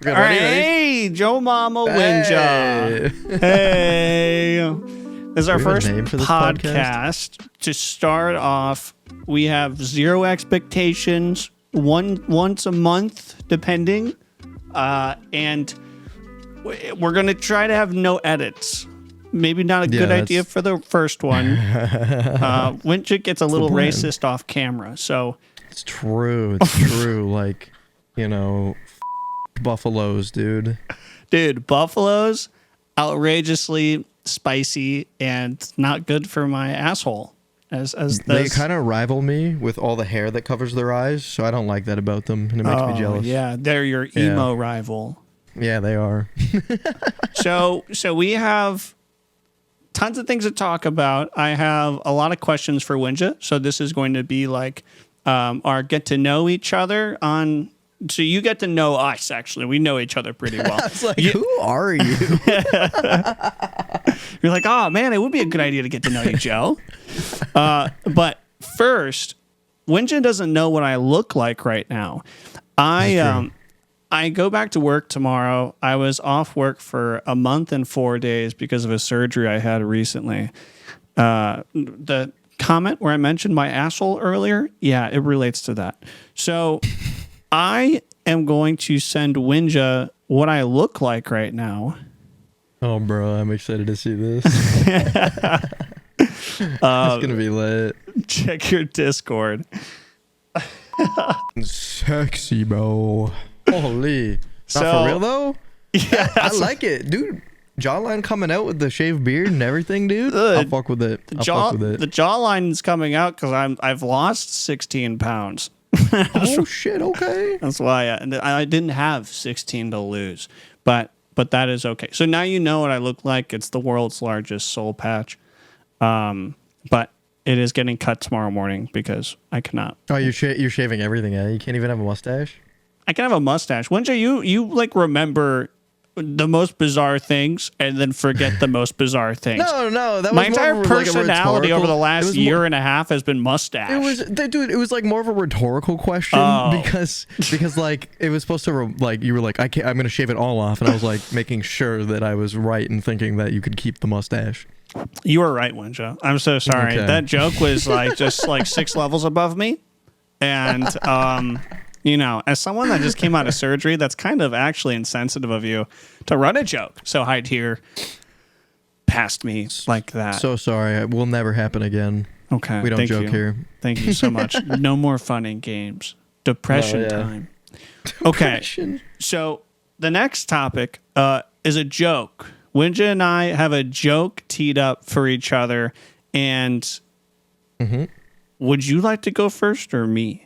Okay, All right, ready? hey, Joe Mama Winja. Hey. This is our Do we have a first name for this podcast. To start off, we have zero expectations, once a month, depending. And we're going to try to have no edits. Maybe not a good idea for the first one. Winja gets a little racist off camera, so. It's true. It's true. Like, you know, buffaloes, dude. Dude, buffaloes, outrageously spicy and not good for my asshole. As they kind of rival me with all the hair that covers their eyes, so I don't like that about them, and it makes me jealous. Yeah, they're your emo rival. Yeah, they are. So we have tons of things to talk about. I have a lot of questions for Winja, so this is going to be like our get to know each other on. So you get to know us, actually. We know each other pretty well. It's like, who are you? You're like, oh, man, it would be a good idea to get to know you, Joe. But first, Winja doesn't know what I look like right now. I go back to work tomorrow. I was off work for a month and 4 days because of a surgery I had recently. The comment where I mentioned my asshole earlier, yeah, it relates to that. So I am going to send Winja what I look like right now. Oh, bro, I'm excited to see this. It's going to be lit. Check your Discord. Sexy, bro. Holy. So, Not for real, though? Yeah. I like it. Dude, jawline coming out with the shaved beard and everything, dude. I'll fuck with it. The jawline is coming out because I've lost 16 pounds. Oh, shit, okay. That's why I didn't have 16 to lose. But that is okay. So now you know what I look like. It's the world's largest soul patch. But it is getting cut tomorrow morning because I cannot. Oh, you're shaving everything, eh? You can't even have a mustache? I can have a mustache. Winja, you like remember the most bizarre things and then forget the most bizarre things. No, that was my entire personality over the last year more, and a half has been mustache. It was like more of a rhetorical question because like it was supposed to you were like I'm gonna shave it all off, and I was like making sure that I was right in thinking that you could keep the mustache. You were right, Winja. I'm so sorry. Okay. That joke was like just like 6 levels above me, and you know, as someone that just came out of surgery, that's kind of actually insensitive of you to run a joke so high tier past me like that. So sorry. It will never happen again. Okay. We don't joke here. Thank you so much. No more fun and games. Depression time. Okay. So the next topic is a joke. Winja and I have a joke teed up for each other. And would you like to go first or me?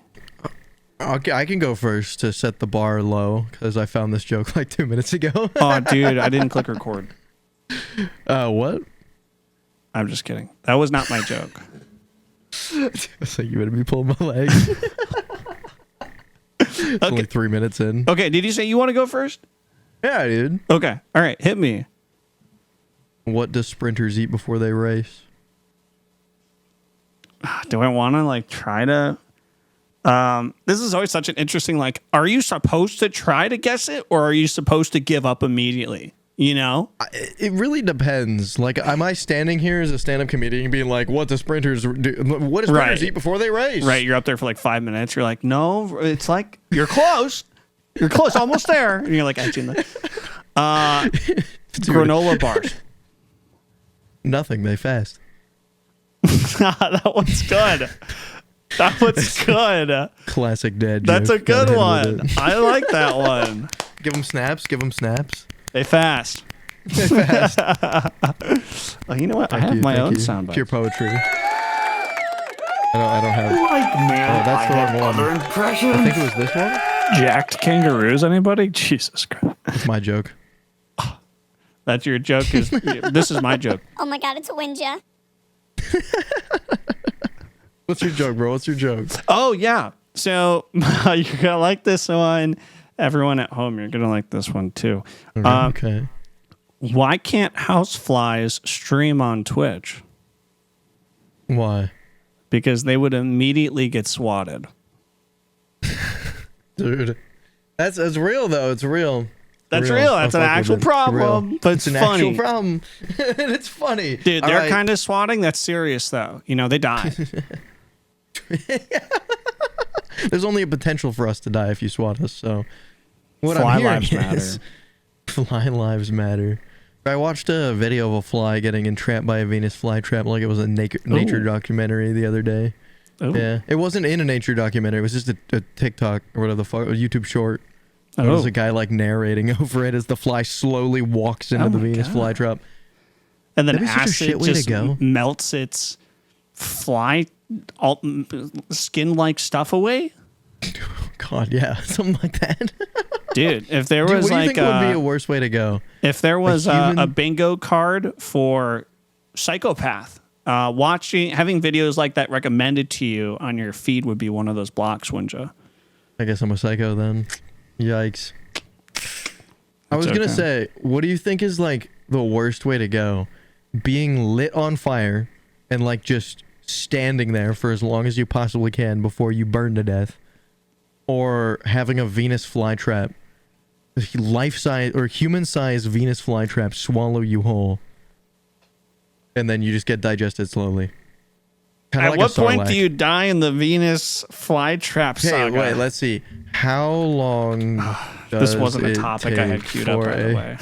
Okay, I can go first to set the bar low because I found this joke like 2 minutes ago. Oh, dude, I didn't click record. What? I'm just kidding. That was not my joke. It's like you better be pulling my leg. It's only 3 minutes in. Okay, did you say you want to go first? Yeah, dude. Okay, all right, hit me. What do sprinters eat before they race? Do I want to like try to... this is always such an interesting, like, are you supposed to try to guess it or are you supposed to give up immediately? You know? It really depends. Like, am I standing here as a stand-up comedian being like, what do sprinters do? What do sprinters eat before they race? Right. You're up there for like 5 minutes. You're like, no, it's like, you're close. You're close, almost there. And you're like, actually, granola bars. Nothing. They fast. That one's good. That was good. Classic dad joke. That's a good one. I like that one. Give them snaps. Give them snaps. They fast. They fast. Oh, you know what? I have my own soundbite. Pure poetry. I don't have. Like, man, that's the wrong one. other impressions. I think it was this one. Jacked kangaroos, anybody? Jesus Christ. That's my joke. That's your joke. This is my joke. Oh my God, it's a Winja. What's your joke, bro? What's your joke? Oh, yeah. So you're going to like this one. Everyone at home, you're going to like this one too. Okay. Why can't houseflies stream on Twitch? Why? Because they would immediately get swatted. Dude. That's real, though. It's real. That's real. That's an actual problem. But it's an funny. actual problem. And it's funny. Dude, they're kind of swatting. That's serious, though. You know, they died. There's only a potential for us to die if you swat us. So what Fly I'm hearing lives is fly lives matter. I watched a video of a fly getting entrapped by a Venus flytrap like it was a nature documentary the other day. Ooh. Yeah, it wasn't in a nature documentary. It was just a TikTok or whatever the fuck, a YouTube short. There was a guy like narrating over it as the fly slowly walks into the Venus flytrap. And then acid just melts its fly skin-like stuff away. God, yeah, something like that. Dude, if there was what do you think would be a worse way to go? If there was a bingo card for psychopath, having videos like that recommended to you on your feed would be one of those blocks, wouldn't you? I guess I'm a psycho then. Yikes. I was gonna say, what do you think is like the worst way to go? Being lit on fire and like just standing there for as long as you possibly can before you burn to death, or having a Venus flytrap, life-size or human-sized Venus flytrap swallow you whole, and then you just get digested slowly. At what point do you die in the Venus flytrap saga? Wait, let's see. How long this wasn't a topic I had queued up, by the way.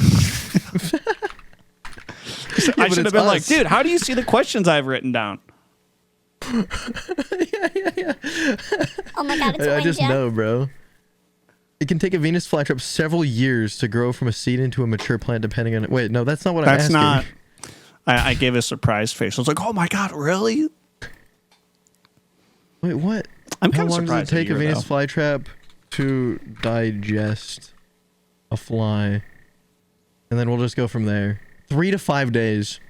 I should have been like, dude, how do you see the questions I've written down? Oh my God, it's I just know, bro. It can take a Venus flytrap several years to grow from a seed into a mature plant, depending on it. Wait, no, that's not what I'm asking. That's not. I gave a surprise face. I was like, oh my God, really? Wait, what? I'm kind of surprised. How long does it take a Venus flytrap to digest a fly? And then we'll just go from there. 3 to 5 days.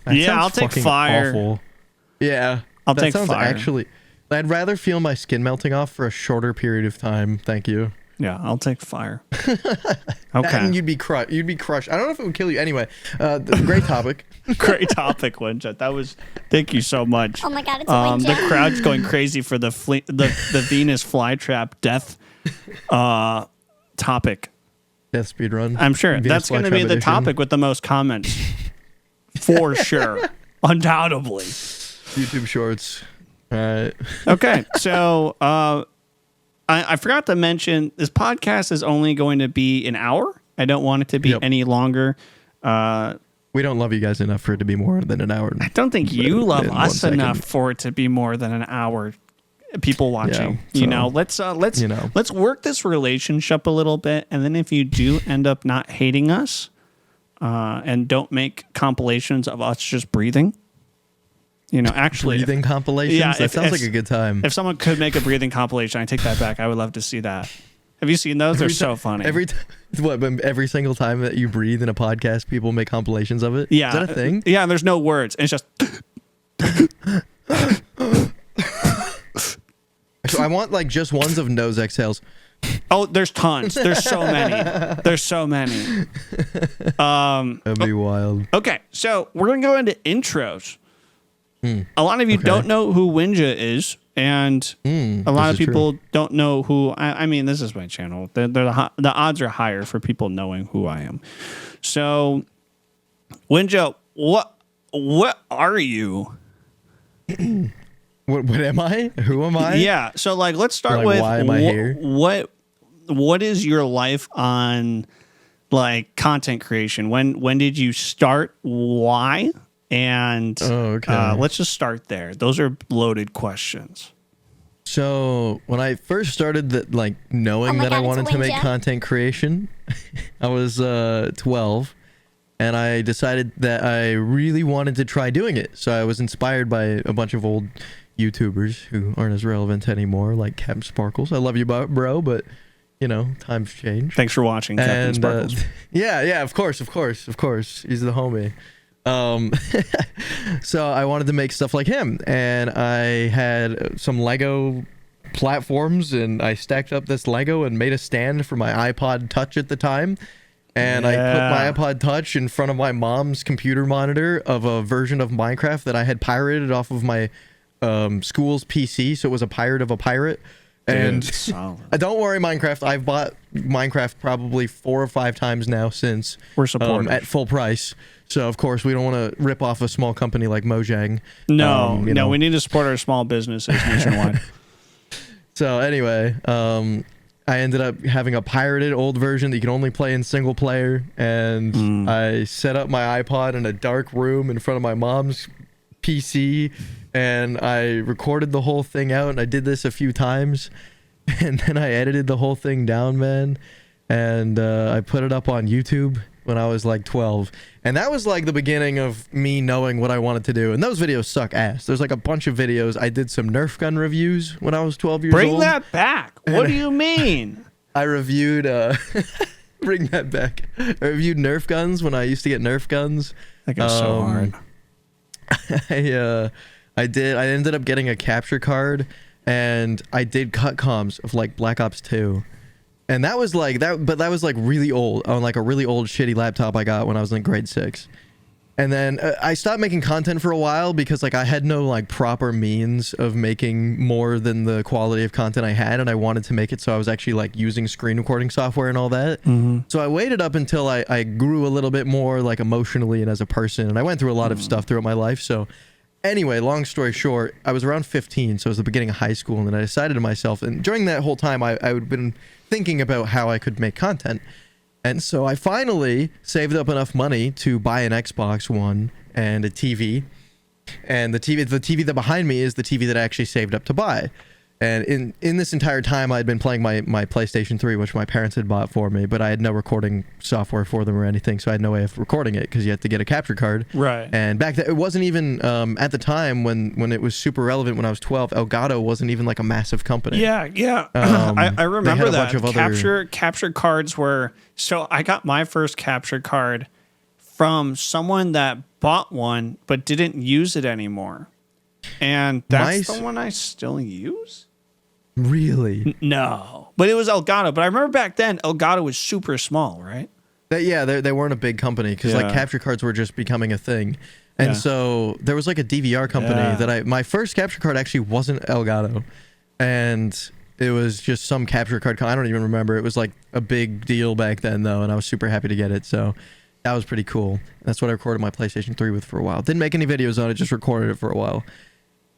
Yeah, I'll take fire. Awful. Yeah, I'll take fire. Actually, I'd rather feel my skin melting off for a shorter period of time. Thank you. Yeah, I'll take fire. Okay. And you'd be crushed. I don't know if it would kill you. Anyway, great topic. Great topic, Winja. That was. Thank you so much. Oh my God, it's Winja. The crowd's going crazy for the Venus flytrap death topic. Death speed run. I'm sure that's going to be the topic with the most comments, for sure, undoubtedly. YouTube Shorts. All right. Okay, so I forgot to mention this podcast is only going to be an hour. I don't want it to be any longer. We don't love you guys enough for it to be more than an hour. I don't think you love us enough for it to be more than an hour. People watching, yeah, so, let's work this relationship a little bit, and then if you do end up not hating us, and don't make compilations of us just breathing. Actually, breathing compilations. Yeah, that sounds like a good time. If someone could make a breathing compilation, I take that back. I would love to see that. Have you seen those? They're so funny. Every single time that you breathe in a podcast, people make compilations of it. Yeah, is that a thing? Yeah, and there's no words. It's just. So I want like just ones of nose exhales. Oh, there's tons. There's so many. There's so many. That'd be wild. Okay, so we're gonna go into intros. A lot of you don't know who Winja is, and a lot of people don't know who. I mean, this is my channel. The odds are higher for people knowing who I am. So, Winja, what are you? What am I? Who am I? Yeah. So let's start with why am I here? What is your life on content creation? When did you start? Why? And let's just start there. Those are loaded questions. So when I first started knowing that I wanted to make content creation, I was 12. And I decided that I really wanted to try doing it. So I was inspired by a bunch of old YouTubers who aren't as relevant anymore, like Captain Sparkles. I love you, bro, but times change. Thanks for watching, Captain Sparkles. Yeah, of course. He's the homie. So I wanted to make stuff like him, and I had some Lego platforms, and I stacked up this Lego and made a stand for my iPod Touch at the time. And I put my iPod Touch in front of my mom's computer monitor of a version of Minecraft that I had pirated off of my school's PC. So it was a pirate of a pirate. And solid. don't worry, Minecraft. I've bought Minecraft probably 4 or 5 times now since We're supporters. at full price. So of course we don't want to rip off a small company like Mojang. No, you know. we need to support our small businesses nationwide. So anyway, I ended up having a pirated old version that you can only play in single player, and I set up my iPod in a dark room in front of my mom's PC, and I recorded the whole thing out, and I did this a few times, and then I edited the whole thing down, man, and I put it up on YouTube when I was like 12, and that was like the beginning of me knowing what I wanted to do. And those videos suck ass. There's like a bunch of videos. I did some Nerf gun reviews when I was 12 years old. Bring that back. What do you mean? I reviewed bring that back. I reviewed Nerf guns when I used to get Nerf guns. That goes so hard. I ended up getting a capture card, and I did cut comms of like Black Ops 2. And that was like that, but that was like really old, on like a really old shitty laptop I got when I was in grade 6. And then I stopped making content for a while because like I had no like proper means of making more than the quality of content I had, and I wanted to make it so I was actually like using screen recording software and all that. So I waited up until I grew a little bit more like emotionally and as a person, and I went through a lot of stuff throughout my life. So anyway, long story short, I was around 15, so it was the beginning of high school, and then I decided to myself, and during that whole time I had been thinking about how I could make content. And so I finally saved up enough money to buy an Xbox One and a TV. And the TV that behind me is the TV that I actually saved up to buy. And in this entire time, I'd been playing my PlayStation 3, which my parents had bought for me, but I had no recording software for them or anything, so I had no way of recording it because you had to get a capture card. Right. And back then, it wasn't even, at the time when it was super relevant when I was 12, Elgato wasn't even like a massive company. Yeah. I remember that. Capture cards were... So I got my first capture card from someone that bought one but didn't use it anymore. And that's the one I still use? Really? No. But it was Elgato. But I remember back then, Elgato was super small, right? They weren't a big company because like capture cards were just becoming a thing. And so there was like a DVR company my first capture card actually wasn't Elgato. And it was just some capture card. I don't even remember. It was like a big deal back then though. And I was super happy to get it. So that was pretty cool. That's what I recorded my PlayStation 3 with for a while. Didn't make any videos on it, just recorded it for a while.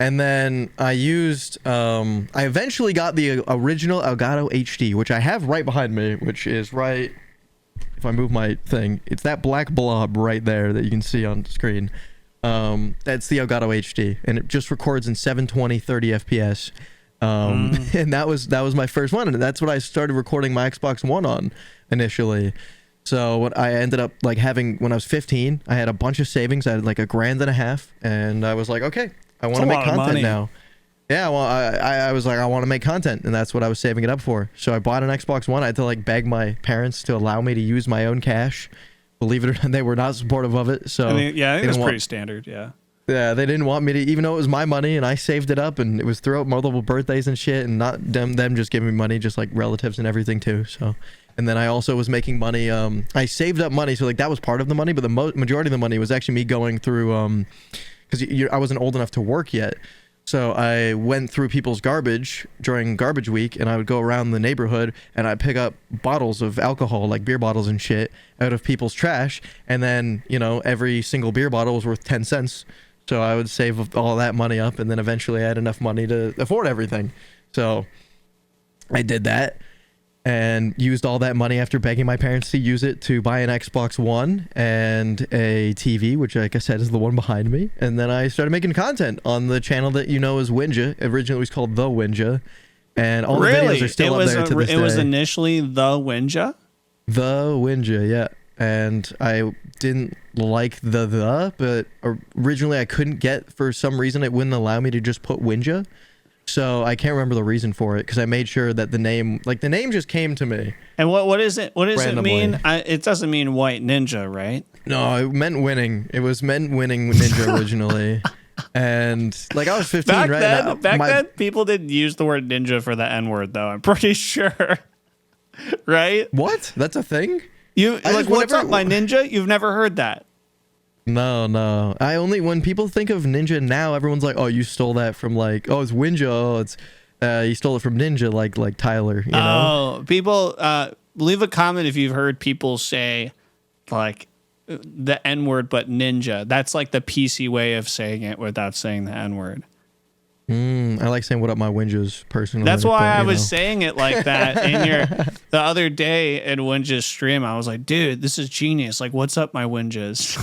And then I used, I eventually got the original Elgato HD, which I have right behind me, which is right, if I move my thing, it's that black blob right there that you can see on screen. That's the Elgato HD, and it just records in 720, 30 FPS. And that was my first one, and that's what I started recording my Xbox One on initially. So what I ended up like having when I was 15, I had a bunch of savings. I had like $1,500, and I was like, okay, I want to make content now. Yeah, well, I was like, I want to make content, and that's what I was saving it up for. So I bought an Xbox One. I had to like beg my parents to allow me to use my own cash. Believe it or not, they were not supportive of it. So I think that's pretty standard. Yeah. Yeah, they didn't want me to, even though it was my money and I saved it up, and it was throughout multiple birthdays and shit, and not them just giving me money, just like relatives and everything too. So, and then I also was making money. I saved up money, so like that was part of the money, but the majority of the money was actually me going through, because I wasn't old enough to work yet. So I went through people's garbage during garbage week, and I would go around the neighborhood and I'd pick up bottles of alcohol, like beer bottles and shit, out of people's trash. And then, every single beer bottle was worth 10 cents. So I would save all that money up, and then eventually I had enough money to afford everything. So I did that and used all that money after begging my parents to use it to buy an Xbox One and a TV, which like I said is the one behind me. And then I started making content on the channel that you know as Winja. Originally it was called The Winja. And all the videos are still up there to this day. It was initially The Winja? The Winja, yeah. And I didn't like but originally I couldn't get, for some reason, it wouldn't allow me to just put Winja. So I can't remember the reason for it, because I made sure that the name just came to me. And what is it? What does randomly. It mean? It doesn't mean white ninja, right? No, it meant winning. It was meant winning ninja originally. And like I was 15, right? Back then, people didn't use the word ninja for the N-word, though. I'm pretty sure. Right? What? That's a thing? What's up, my ninja? You've never heard that? No. When people think of ninja now, everyone's like, oh, you stole that from like, oh, it's Winja. Oh, He stole it from Ninja, like Tyler. You know. Oh, people, leave a comment if you've heard people say like the N word, but ninja. That's like the PC way of saying it without saying the N word. I like saying "What up, my Winjas" personally. That's why but, I you was know. saying it like that the other day in Winja's stream. I was like, dude, this is genius. Like, what's up, my Winjas?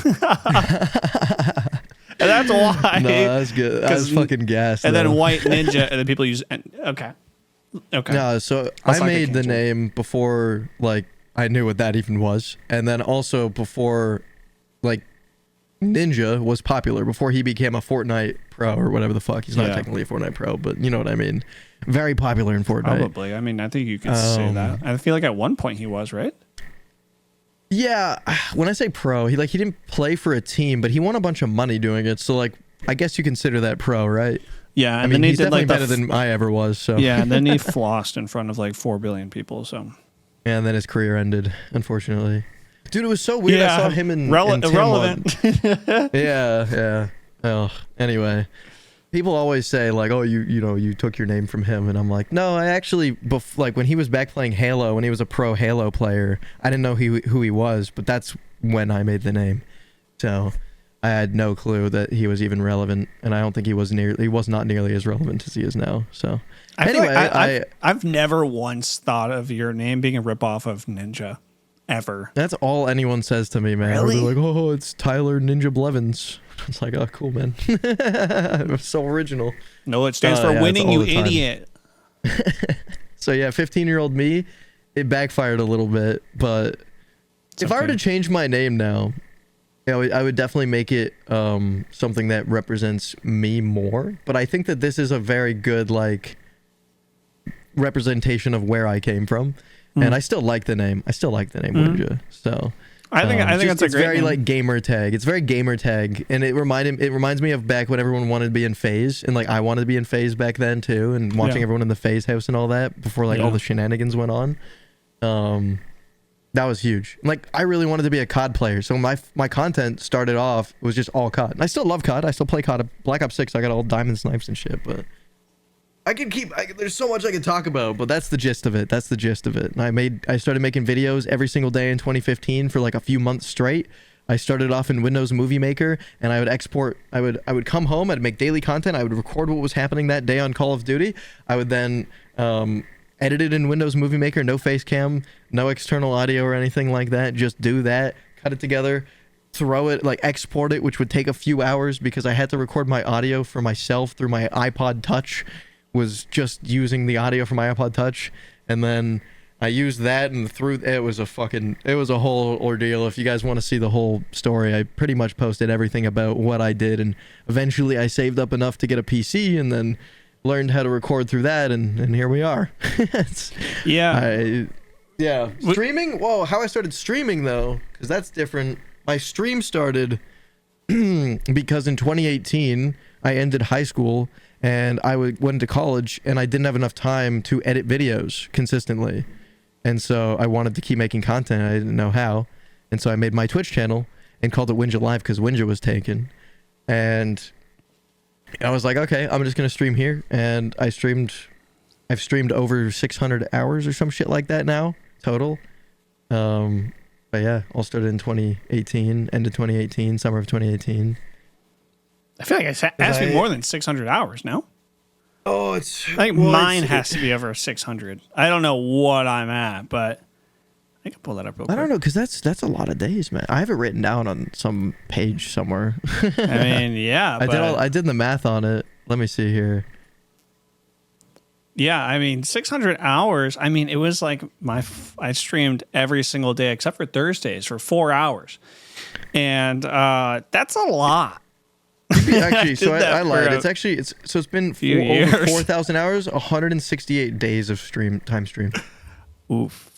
And that's why. No, that's good. I was fucking gassed. And though. then white ninja, and then people use. Okay. No, so That's I like a made the cancel. name before like I knew what that even was, and then also before like Ninja was popular, before he became a Fortnite pro or whatever the fuck. He's not Yeah. technically a Fortnite pro, but you know what I mean. Very popular in Fortnite. Probably. I mean, I think you could say that. I feel like at one point he was, right? Yeah, when I say pro, he didn't play for a team, but he won a bunch of money doing it. So like, I guess you consider that pro, right? Yeah, and I mean, then he he's did definitely like better than I ever was. So yeah, and then he flossed in front of like 4 billion people. So and then his career ended, unfortunately. Dude, it was so weird. I saw him and Tim irrelevant. Yeah. Oh, anyway, people always say like, "Oh, you took your name from him," and I'm like, no, I actually, like when he was back playing Halo, when he was a pro Halo player, I didn't know who he was, but that's when I made the name. So I had no clue that he was even relevant, and I don't think he was not nearly as relevant as he is now. So I feel anyway, like I've never once thought of your name being a ripoff of Ninja, ever. that's all anyone says to me, man. Really? They're like, "Oh, it's Tyler Ninja Blevins." It's like, oh, cool, man. It was so original. No, it stands Oh, for yeah, winning, it's you all the time. idiot. So yeah, 15-year-old me, it backfired a little bit, but if I were okay. to change my name now, I would definitely make it something that represents me more. But I think that this is a very good like representation of where I came from, and I still like the name. Winja. So I think that's a it's great very name. like gamer tag. It's very gamer tag, and it reminds me of back when everyone wanted to be in FaZe, and like I wanted to be in FaZe back then too, and watching Yeah. everyone in the FaZe house and all that before like all Yeah. the shenanigans went on. That was huge. Like I really wanted to be a COD player, so my content started off was just all COD. And I still love COD. I still play COD. Black Ops 6. I got all diamond snipes and shit, but there's so much I could talk about, but that's the gist of it. And I started making videos every single day in 2015 for like a few months straight. I started off in Windows Movie Maker, and I would export. I would come home. I'd make daily content. I would record what was happening that day on Call of Duty. I would then edit it in Windows Movie Maker. No face cam, no external audio or anything like that. Just do that. Cut it together. Throw it, like export it, which would take a few hours because I had to record my audio for myself through my iPod Touch. Was just using the audio from my iPod Touch, and then I used that, and it was a whole ordeal. If you guys want to see the whole story, I pretty much posted everything about what I did, and eventually I saved up enough to get a PC, and then learned how to record through that, and here we are. Yeah. Streaming? Whoa, how I started streaming though, because that's different. My stream started because in 2018 I ended high school and I went to college, and I didn't have enough time to edit videos consistently, and so I wanted to keep making content. I didn't know how, and so I made my Twitch channel and called it Winja Live because Winja was taken, and I was like, okay, I'm just gonna stream here, and I've streamed over 600 hours or some shit like that now total. But yeah, all started in 2018, end of 2018, summer of 2018. I feel like it has to be more than 600 hours now. Oh, it's. I think mine has to be over 600. I don't know what I'm at, but I can pull that up real quick. I don't know, because that's a lot of days, man. I have it written down on some page somewhere. I mean, yeah. I did the math on it. Let me see here. Yeah, I mean, 600 hours. I mean, it was like I streamed every single day except for Thursdays for 4 hours. And that's a lot. Actually, so I lied. for It's been few over years. 4,000 hours, 168 days of time stream. Oof.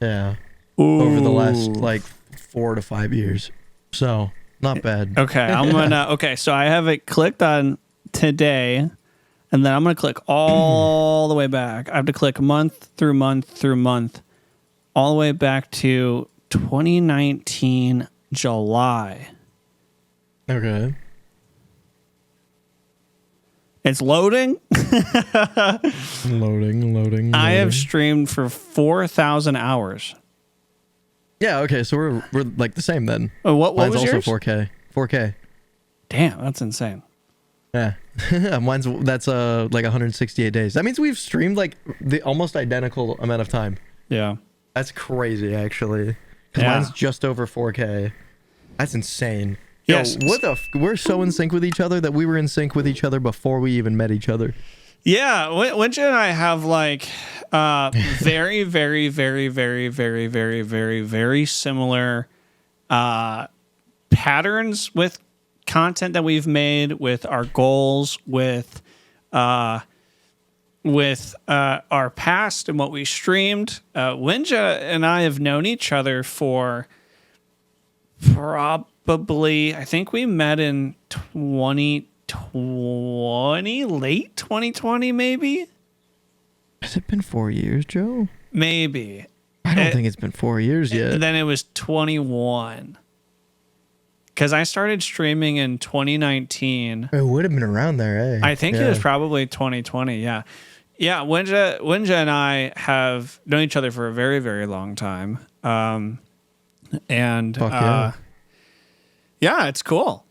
Yeah. Ooh. Over the last like 4 to 5 years. So, not bad. Okay, so I have it clicked on today, and then I'm going to click all the way back. I have to click month through month through month, all the way back to 2019 July. Okay. It's loading. Loading. I have streamed for 4,000 hours. Yeah. Okay. So we're like the same then. What Mine's was also yours? 4K. 4K. Damn, that's insane. Yeah. That's like 168 days. That means we've streamed like the almost identical amount of time. Yeah. That's crazy, actually. 'Cause Yeah. mine's just over 4K. That's insane. Yo, Yes. we're so in sync with each other that we were in sync with each other before we even met each other. Yeah, Winja and I have like very, very, very, very, very, very, very, very similar patterns with content that we've made, with our goals, with our past and what we streamed. Winja and I have known each other for probably, I think we met in 2020, late 2020, maybe. Has it been 4 years, Joe? Maybe. I don't think it's been 4 years yet. Then it was 21. Because I started streaming in 2019. It would have been around there, eh? I think it was probably 2020. Yeah. Yeah. Winja and I have known each other for a very, very long time. And Fuck yeah. yeah, it's cool.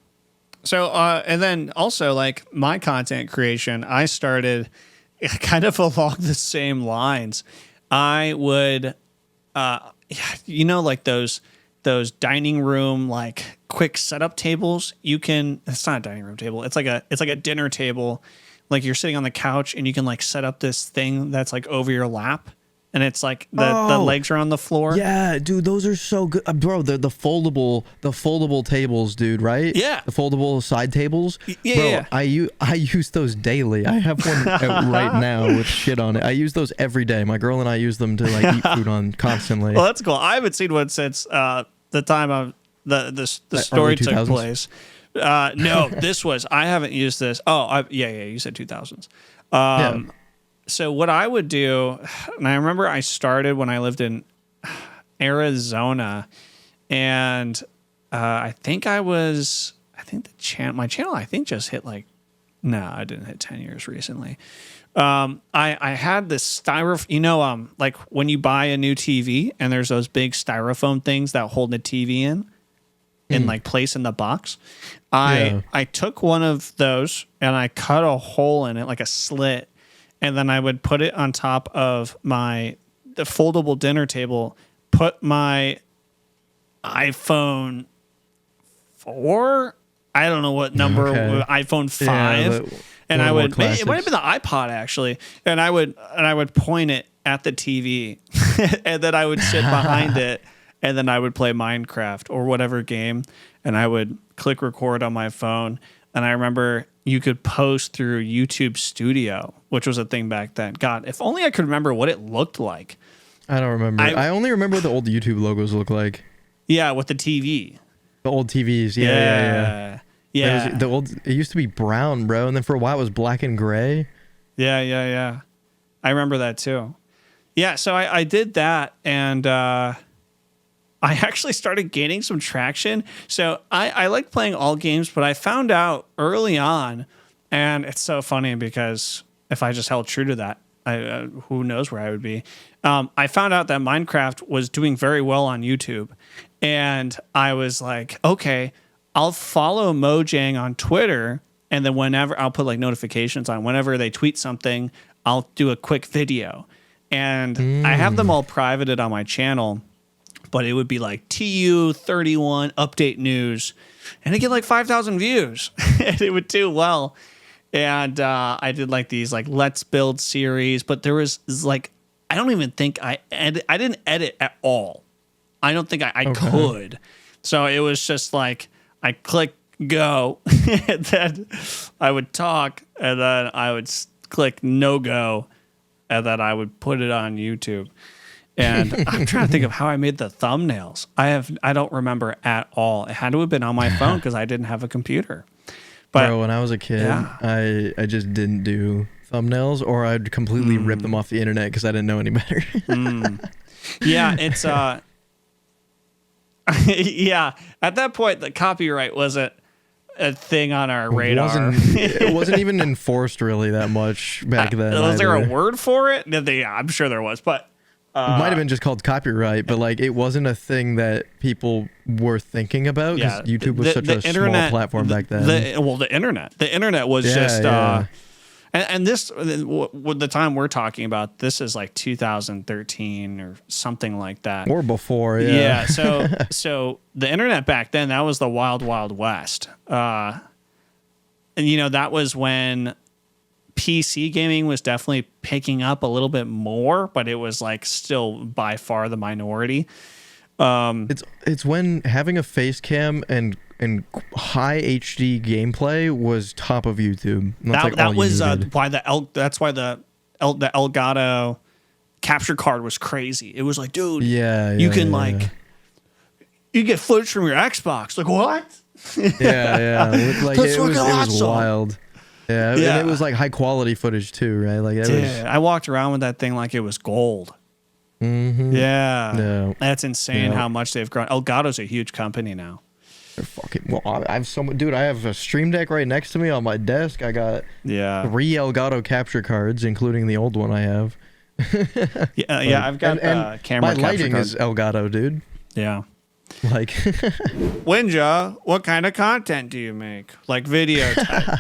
So, and then also like my content creation, I started kind of along the same lines. I would, like those dining room, like quick setup tables. It's not a dining room table. It's like a dinner table. Like you're sitting on the couch and you can like set up this thing that's like over your lap. And it's like the legs are on the floor. Yeah, dude, those are so good, bro. The foldable tables, dude, right? Yeah, the foldable side tables. Yeah, bro, yeah. I use those daily. I have one out right now with shit on it. I use those every day. My girl and I use them to like eat food on constantly. Well, that's cool. I haven't seen one since the time of the story took 2000s? place. No, this was. I haven't used this. Oh, yeah. You said 2000s. Yeah. So what I would do, and I remember I started when I lived in Arizona, and my channel I think just hit like, no, I didn't hit 10 years recently. I had this styrofoam, like when you buy a new TV and there's those big styrofoam things that hold the TV in like place in the box. I took one of those and I cut a hole in it, like a slit. And then I would put it on top of the foldable dinner table, put my iPhone 4, I don't know what number, iPhone 5, and I would, it might have been the iPod actually, and I would point it at the TV, and then I would sit behind it, and then I would play Minecraft or whatever game, and I would click record on my phone. And I remember you could post through YouTube Studio, which was a thing back then. God, if only I could remember what it looked like. I don't remember. I only remember what the old YouTube logos look like. Yeah, with the TV. The old TVs. Yeah. Yeah. It used to be brown, bro, and then for a while it was black and gray. Yeah. I remember that too. Yeah, so I did that, and I actually started gaining some traction. So I like playing all games, but I found out early on, and it's so funny because if I just held true to that, who knows where I would be. I found out that Minecraft was doing very well on YouTube. And I was like, okay, I'll follow Mojang on Twitter. And then whenever I'll put like notifications on, whenever they tweet something, I'll do a quick video. And I have them all privated on my channel. But it would be like TU31 update news, and it get like 5,000 views, and it would do well. And I did like these like Let's Build series, but there was like, I don't even think I didn't edit at all. I don't think I could. So it was just like I click go, and then I would talk, and then I would click no go, and then I would put it on YouTube. And I'm trying to think of how I made the thumbnails. I don't remember at all. It had to have been on my phone because I didn't have a computer. But bro, when I was a kid, I just didn't do thumbnails, or I'd completely rip them off the internet because I didn't know any better. Yeah, it's yeah. At that point, the copyright wasn't a thing on our radar. It wasn't even enforced really that much back then. Was there a either. word for it? Yeah, I'm sure there was, but It might have been just called copyright, but like it wasn't a thing that people were thinking about because YouTube was such a small platform back then. The internet was just. Yeah. And this, the time we're talking about, this is like 2013 or something like that, or before. Yeah. So the internet back then, that was the wild, wild west. And that was when PC gaming was definitely picking up a little bit more, but it was like still by far the minority. It's when having a face cam and high HD gameplay was top of YouTube. That was why that's why the Elgato capture card was crazy. It was like, dude, you can you get footage from your Xbox. Like, what? Yeah. Like, That's it was awesome. wild. Yeah, and it was like high quality footage too, right? Like I walked around with that thing like it was gold. Mm-hmm. Yeah, that's insane how much they've grown. Elgato's a huge company now. They're fucking. Well, I have dude. I have a Stream Deck right next to me on my desk. I got 3 Elgato capture cards, including the old one I have. I've got and camera. My lighting is Elgato, dude. Yeah. Like, Winja, what kind of content do you make? Like video type?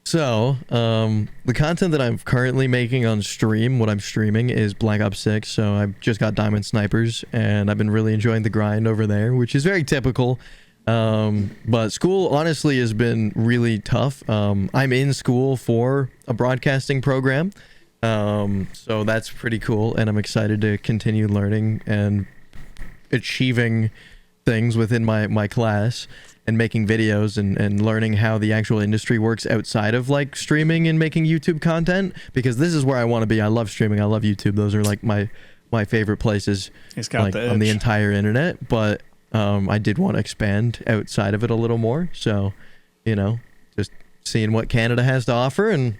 So, the content that I'm currently making on stream, what I'm streaming is Black Ops 6. So I've just got Diamond Snipers, and I've been really enjoying the grind over there, which is very typical. But school honestly has been really tough. I'm in school for a broadcasting program. So that's pretty cool, and I'm excited to continue learning and achieving things within my class and making videos and learning how the actual industry works outside of like streaming and making YouTube content, because this is where I want to be. I love streaming. I love YouTube. Those are like my favorite places like on the entire internet. But I did want to expand outside of it a little more. So, just seeing what Canada has to offer and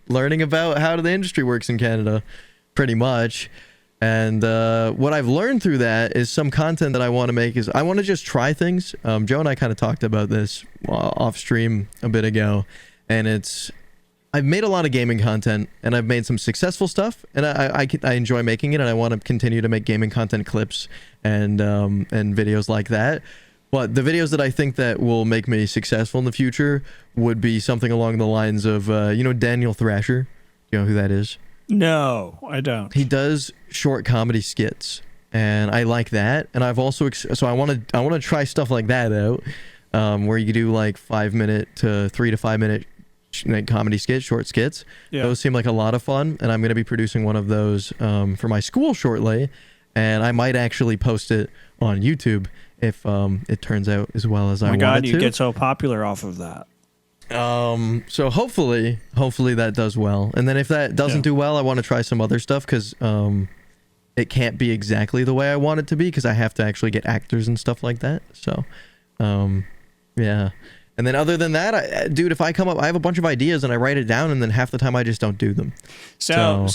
learning about how the industry works in Canada pretty much. And what I've learned through that is some content that I want to make is I want to just try things. Joe and I kind of talked about this off stream a bit ago, and I've made a lot of gaming content and I've made some successful stuff, and I enjoy making it, and I want to continue to make gaming content clips and videos like that. But the videos that I think that will make me successful in the future would be something along the lines of Daniel Thrasher. You know who that is? No, I don't. He does short comedy skits, and I like that. And I've also so I want to try stuff like that out, where you do like 5-minute to 3 to 5 minute comedy skits, short skits. Yeah. Those seem like a lot of fun, and I'm going to be producing one of those for my school shortly, and I might actually post it on YouTube if it turns out as well as I want it to. Oh my God, you get so popular off of that. So hopefully that does well, and then if that doesn't do well, I want to try some other stuff, because it can't be exactly the way I want it to be, because I have to actually get actors and stuff like that. So yeah. And then other than that, dude, if I come up, I have a bunch of ideas and I write it down, and then half the time I just don't do them. So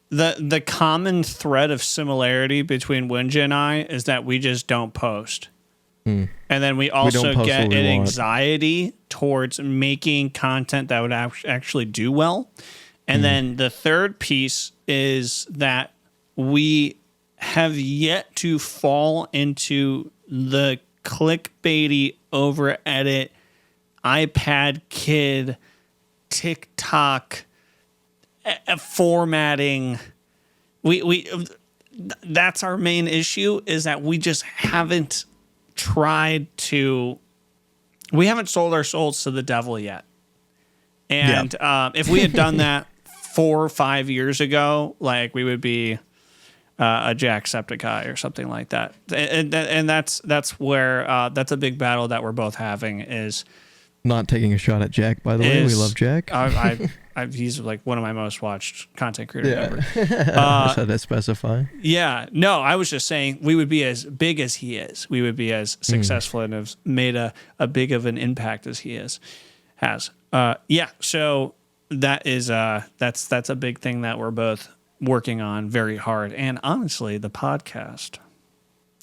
the common thread of similarity between Winja and I is that we just don't post. And then we also get an anxiety towards making content that would actually do well. And then the third piece is that we have yet to fall into the clickbaity, over edit, iPad kid, TikTok formatting. That's our main issue, is that we just haven't we haven't sold our souls to the devil yet. And if we had done that 4 or 5 years ago, like, we would be a Jacksepticeye or something like that. And that's where that's a big battle that we're both having, is not taking a shot at Jack, by the way. We love Jack. He's like one of my most watched content creators ever. Just had to specify. Yeah. No, I was just saying we would be as big as he is. We would be as successful and have made a big of an impact as he has. So that is that's a big thing that we're both working on very hard. And honestly, the podcast,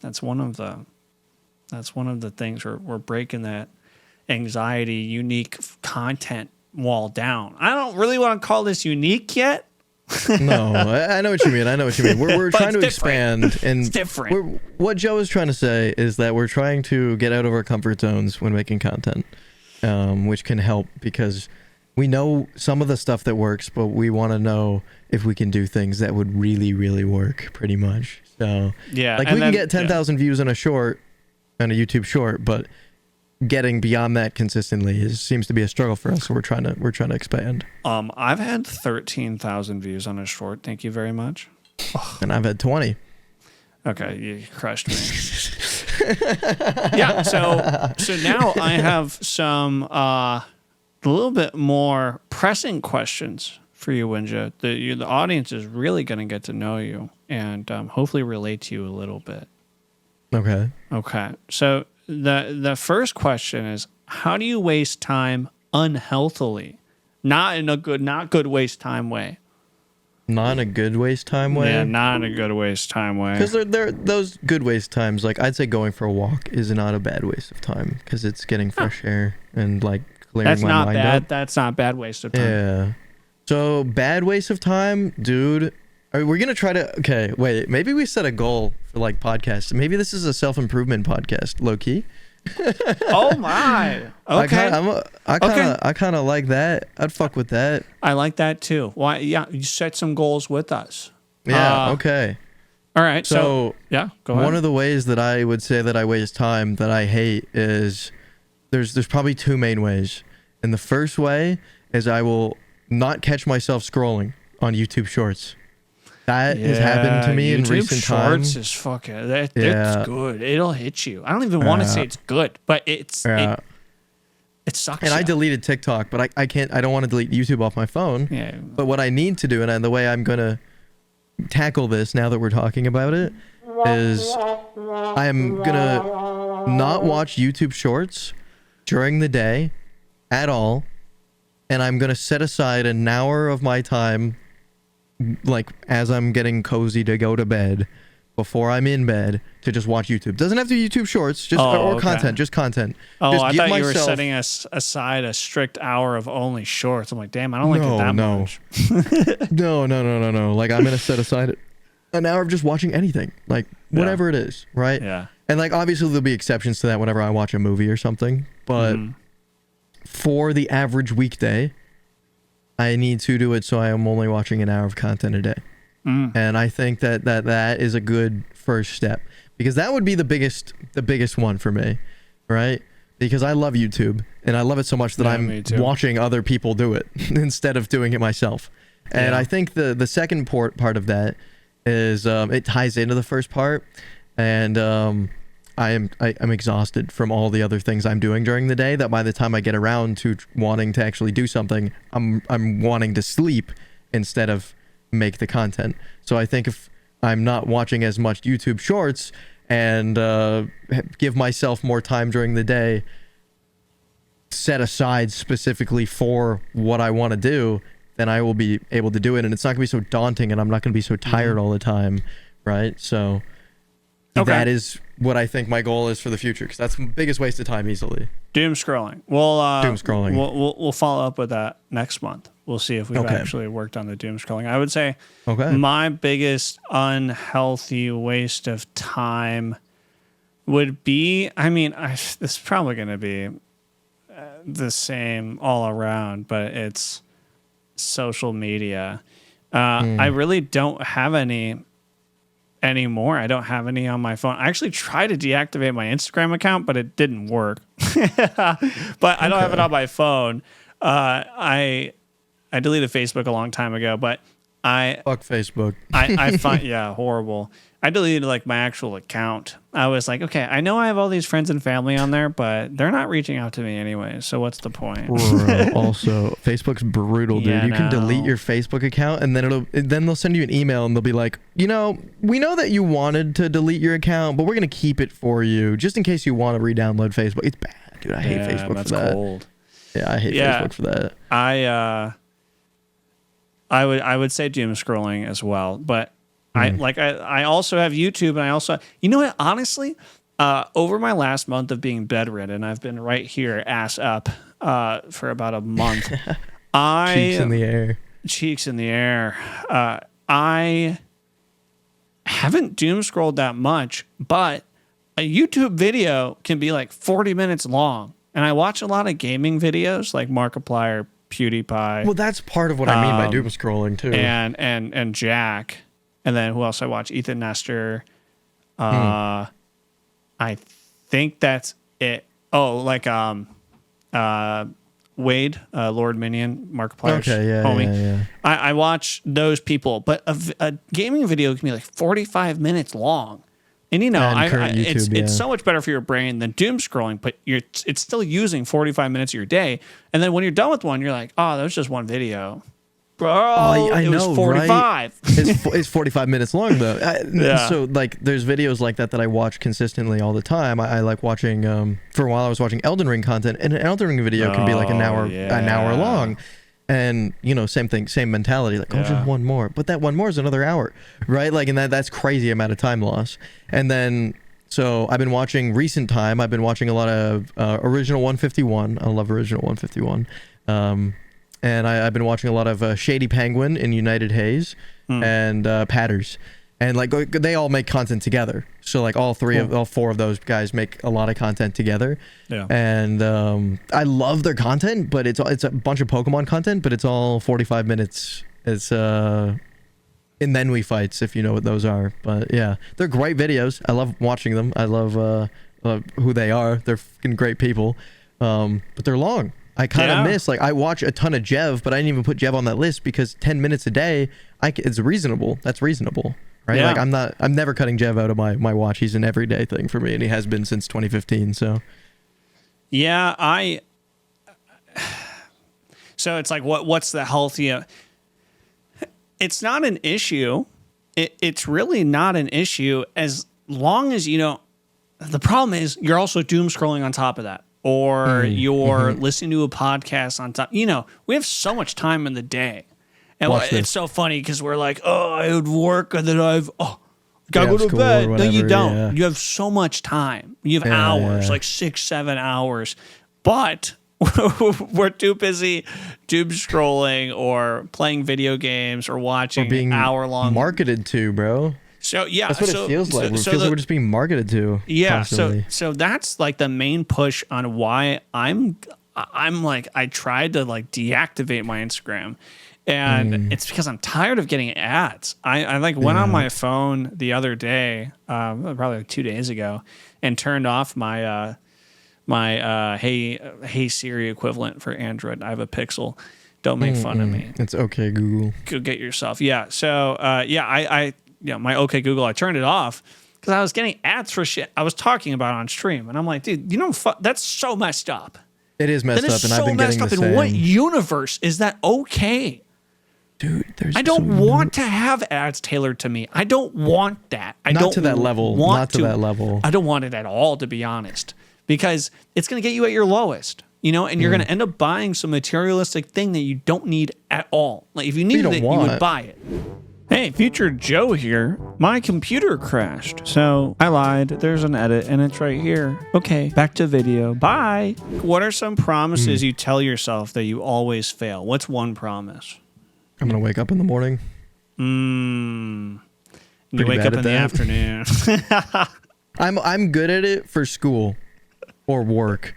that's one of the That's one of the things we're breaking that anxiety, unique content wall down. I don't really want to call this unique yet. No, I know what you mean. I know what you mean. We're trying to expand, and It's different. What Joe is trying to say is that we're trying to get out of our comfort zones when making content, which can help because we know some of the stuff that works, but we want to know if we can do things that would really, really work. Pretty much. So Yeah, like and we can then- get 10,000 views on a YouTube short, but getting beyond that consistently seems to be a struggle for us. So we're trying to expand. I've had 13,000 views on a short. Thank you very much. And I've had 20. Okay, you crushed me. Yeah, so now I have some a little bit more pressing questions for you, Winja. The audience is really going to get to know you and hopefully relate to you a little bit. Okay. Okay, so the first question is, how do you waste time unhealthily? Not in a good waste time way. Not in a good waste time way. Yeah, not in a good waste time way. Because they're those good waste times. Like I'd say, going for a walk is not a bad waste of time because it's getting fresh air and like clearing That's my not mind bad. up. That's not bad waste of time. Yeah. So bad waste of time, dude. We're gonna try to. Okay, wait. Maybe we set a goal for like podcasts. Maybe this is a self-improvement podcast, low key. Oh my. Okay. I kind of like that. I'd fuck with that. I like that too. Why? Yeah, you set some goals with us. Yeah. Okay. All right. So, So yeah, go ahead. one of the ways that I would say that I waste time that I hate is there's probably two main ways. And the first way is I will not catch myself scrolling on YouTube Shorts. That has happened to me in YouTube recent Shorts times. is fucking. It's Yeah. good. It'll hit you. I don't even want to say it's good, but it sucks. And I you. deleted TikTok, but I can't. I don't want to delete YouTube off my phone. Yeah. But what I need to do, and the way I'm gonna tackle this now that we're talking about it, is I am gonna not watch YouTube Shorts during the day at all, and I'm gonna set aside an hour of my time, like as I'm getting cozy to go to bed, before I'm in bed, to just watch YouTube. Doesn't have to be YouTube Shorts, just or okay. content, just content. Oh, just I give thought you were myself- setting aside a strict hour of only shorts. I'm like, damn, I don't like it that No. much. No. Like I'm gonna set aside an hour of just watching anything, like whatever it is, right? Yeah. And like obviously there'll be exceptions to that whenever I watch a movie or something, but for the average weekday, I need to do it so I am only watching an hour of content a day. And I think that is a good first step, because that would be the biggest one for me, right? Because I love YouTube and I love it so much that me I'm too. watching other people do it instead of doing it myself. And Yeah. I think the second part of that is it ties into the first part, and I'm exhausted from all the other things I'm doing during the day, that by the time I get around to wanting to actually do something, I'm wanting to sleep instead of make the content. So I think if I'm not watching as much YouTube Shorts and give myself more time during the day, set aside specifically for what I want to do, then I will be able to do it, and it's not gonna be so daunting, and I'm not gonna be so tired all the time, right? So Okay. that is what I think my goal is for the future, because that's the biggest waste of time easily. Doom scrolling. Well, Doom scrolling. We'll follow up with that next month. We'll see if we've Okay. actually worked on the doom scrolling. I would say Okay. my biggest unhealthy waste of time would be, this is probably going to be the same all around, but it's social media. I really don't have any anymore. I don't have any on my phone. I actually tried to deactivate my Instagram account, but it didn't work. But I don't have it on my phone. I deleted Facebook a long time ago, but Fuck Facebook. I find horrible. I deleted like my actual account. I was like, okay, I know I have all these friends and family on there, but they're not reaching out to me anyway. So what's the point? Bro, also, Facebook's brutal, dude. Yeah, You can delete no. your Facebook account, and then they'll send you an email, and they'll be like, we know that you wanted to delete your account, but we're gonna keep it for you just in case you want to re-download Facebook. It's bad, dude. I hate Facebook that's for that. cold. Yeah, I hate Facebook for that. I would say doom scrolling as well, but I also have YouTube, and I also, you know what, honestly, Over my last month of being bedridden, I've been right here, ass up, for about a month. Cheeks in the air. Cheeks in the air. I haven't doom scrolled that much, but a YouTube video can be like 40 minutes long. And I watch a lot of gaming videos like Markiplier, PewDiePie. Well, that's part of what I mean by doom scrolling too. And Jack. And then who else I watch? Ethan Nestor. I think that's it. Oh, like Wade, Lord Minion, Markiplier's homie. Yeah. I watch those people, but a gaming video can be like 45 minutes long. And it's so much better for your brain than doom scrolling, but it's still using 45 minutes of your day. And then when you're done with one, you're like, oh, that was just one video. Bro, I know, was 45. Right? It's 45 minutes long though. So like there's videos like that I watch consistently all the time. I like watching for a while I was watching Elden Ring content, and an Elden Ring video can be like an hour long. And same thing, same mentality, like just one more, but that one more is another hour, right? Like, and that's crazy amount of time loss. And then so I've been watching recent time, I've been watching a lot of Original 151. I love Original 151. And I've been watching a lot of Shady Penguin in United Haze and Patters. And like they all make content together. So like all four of those guys make a lot of content together. Yeah. And I love their content, but it's a bunch of Pokemon content, but it's all 45 minutes. It's and then we fights, if you know what those are. But yeah, they're great videos. I love watching them. I love who they are. They're fucking great people. But they're long. I kind of miss, like, I watch a ton of Jev, but I didn't even put Jev on that list because 10 minutes a day, it's reasonable. That's reasonable, right? Yeah. Like, I'm never cutting Jev out of my watch. He's an everyday thing for me, and he has been since 2015, so. Yeah, so it's like, what's the healthy? It's not an issue. It's really not an issue as long as, the problem is you're also doom scrolling on top of that. Or you're listening to a podcast on top. We have so much time in the day. And it's so funny because we're like, oh, I would work and then gotta go to bed. No, you don't. Yeah. You have so much time. You have hours, like 6-7 hours. But we're too busy doom scrolling or playing video games or watching or being hour-long marketed to, bro. So yeah, that's what it feels like. It feels like we're just being marketed to. Yeah. Constantly. So that's like the main push on why I'm like I tried to like deactivate my Instagram, and it's because I'm tired of getting ads. I like went on my phone the other day, probably like 2 days ago, and turned off my Hey Siri equivalent for Android. I have a Pixel. Don't make fun of me. It's okay, Google. Go get yourself. Yeah. So my OK Google, I turned it off because I was getting ads for shit I was talking about on stream. And I'm like, dude, that's so messed up. It is messed up. And I've been getting the same. In what universe is that okay? Dude, I don't want to have ads tailored to me. I don't want that. Not to that level. I don't want it at all, to be honest, because it's going to get you at your lowest. And you're going to end up buying some materialistic thing that you don't need at all. Like if you needed it, you would buy it. Hey, future Joe here. My computer crashed, so I lied. There's an edit, and it's right here. Okay, back to video. Bye. What are some promises you tell yourself that you always fail? What's one promise? I'm going to wake up in the morning. You wake up in the afternoon. I'm good at it for school or work.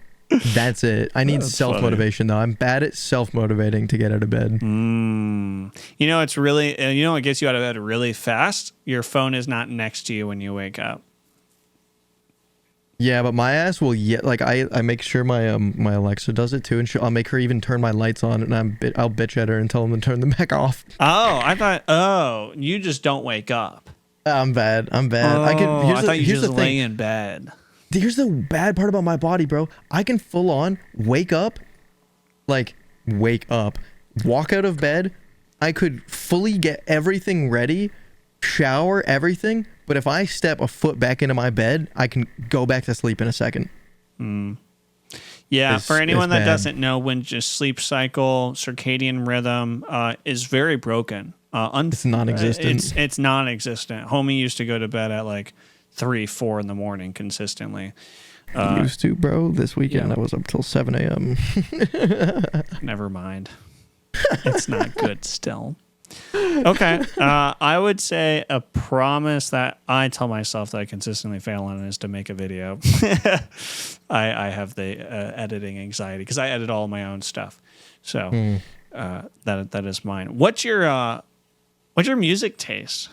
That's it. I need self-motivation, though. I'm bad at self-motivating to get out of bed. It's really, what gets you out of bed really fast? Your phone is not next to you when you wake up. Yeah, but my ass will I make sure my my Alexa does it too, and I'll make her even turn my lights on, and I'll bitch at her and tell them to turn them back off. Oh, I thought, you just don't wake up. I'm bad. I thought you just lay in bed. Here's the bad part about my body, bro. I can full on wake up, walk out of bed. I could fully get everything ready, shower, everything. But if I step a foot back into my bed, I can go back to sleep in a second. Yeah, for anyone that doesn't know, when just sleep cycle, circadian rhythm is very broken. It's non-existent. It's non-existent. Homie used to go to bed at like 3, 4 in the morning consistently. Used to, bro. This weekend I was up till 7 a.m. Never mind. It's not good still. Okay. I would say a promise that I tell myself that I consistently fail on is to make a video. I have the editing anxiety because I edit all my own stuff. So that is mine. What's your music taste?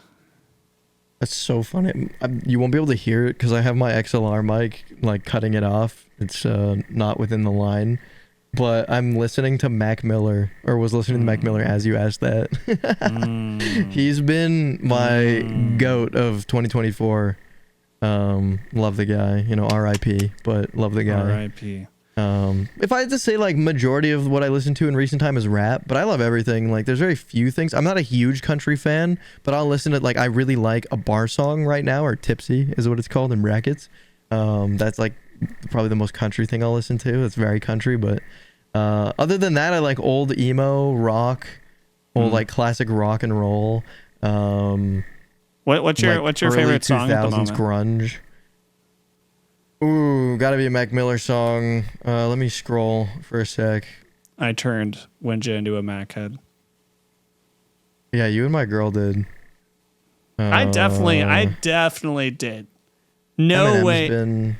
That's so funny. You won't be able to hear it because I have my XLR mic like cutting it off. It's not within the line. But I'm listening to Mac Miller, or was listening to Mac Miller as you asked that. He's been my goat of 2024. Love the guy, R.I.P. But love the guy. R.I.P. If I had to say, like, majority of what I listen to in recent time is rap, but I love everything. Like, there's very few things. I'm not a huge country fan, but I'll listen to, like, I really like a bar song right now, or Tipsy is what it's called in brackets. That's like probably the most country thing I'll listen to. It's very country, but other than that, I like old emo rock, old like classic rock and roll. What's your favorite song at the moment? Grunge. Ooh, gotta be a Mac Miller song. Let me scroll for a sec. I turned Winja into a Mac head. Yeah, you and my girl did. I definitely did. No way.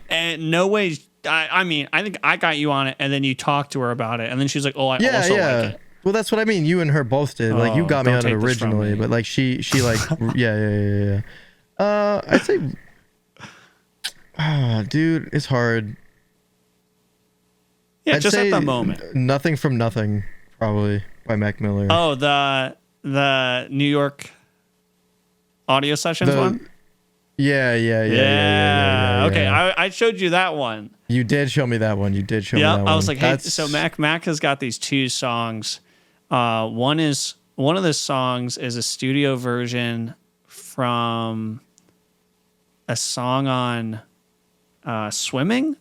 And no way. I mean, I think I got you on it, and then you talked to her about it, and then she's like, "Oh, I also like it." Well, that's what I mean. You and her both did. Like, you got me on it originally, but like she like yeah. I'd say, dude, it's hard. Yeah, I'd just say at the moment. Nothing from Nothing, probably by Mac Miller. Oh, the New York audio sessions one. Yeah. Okay, I showed you that one. You did show me that one. Me that one. I was like, hey, so Mac has got these 2 songs. One of the songs is a studio version from a song on Swimming,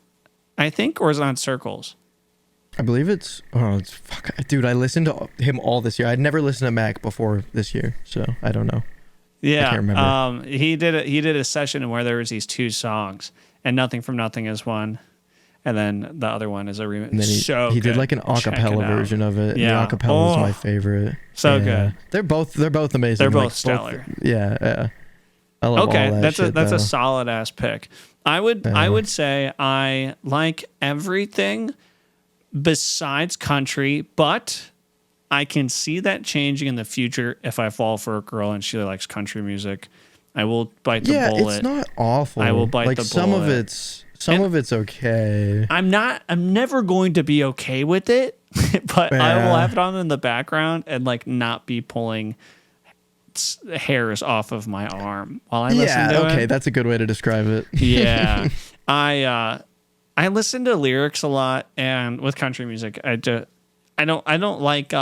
I think, or is it on Circles? I believe it's dude, I listened to him all this year. I'd never listened to Mac before this year, so I don't know. Yeah, I can't remember. He did a session where there was these 2 songs, and Nothing from Nothing is one, and then the other one is a remix. And then he did like an acapella version of it. Yeah, the acapella is my favorite. So good. They're both amazing. They're both stellar. Yeah. I love all that shit, that's a solid ass pick. I would say I like everything besides country, but I can see that changing in the future if I fall for a girl and she likes country music. I will bite the bullet. Yeah, it's not awful. I will bite the bullet. Some of it's okay. I'm never going to be okay with it, but I will have it on in the background and like not be pulling hairs off of my arm while I listen to it. Okay, that's a good way to describe it. Yeah. I listen to lyrics a lot, and with country music, I don't like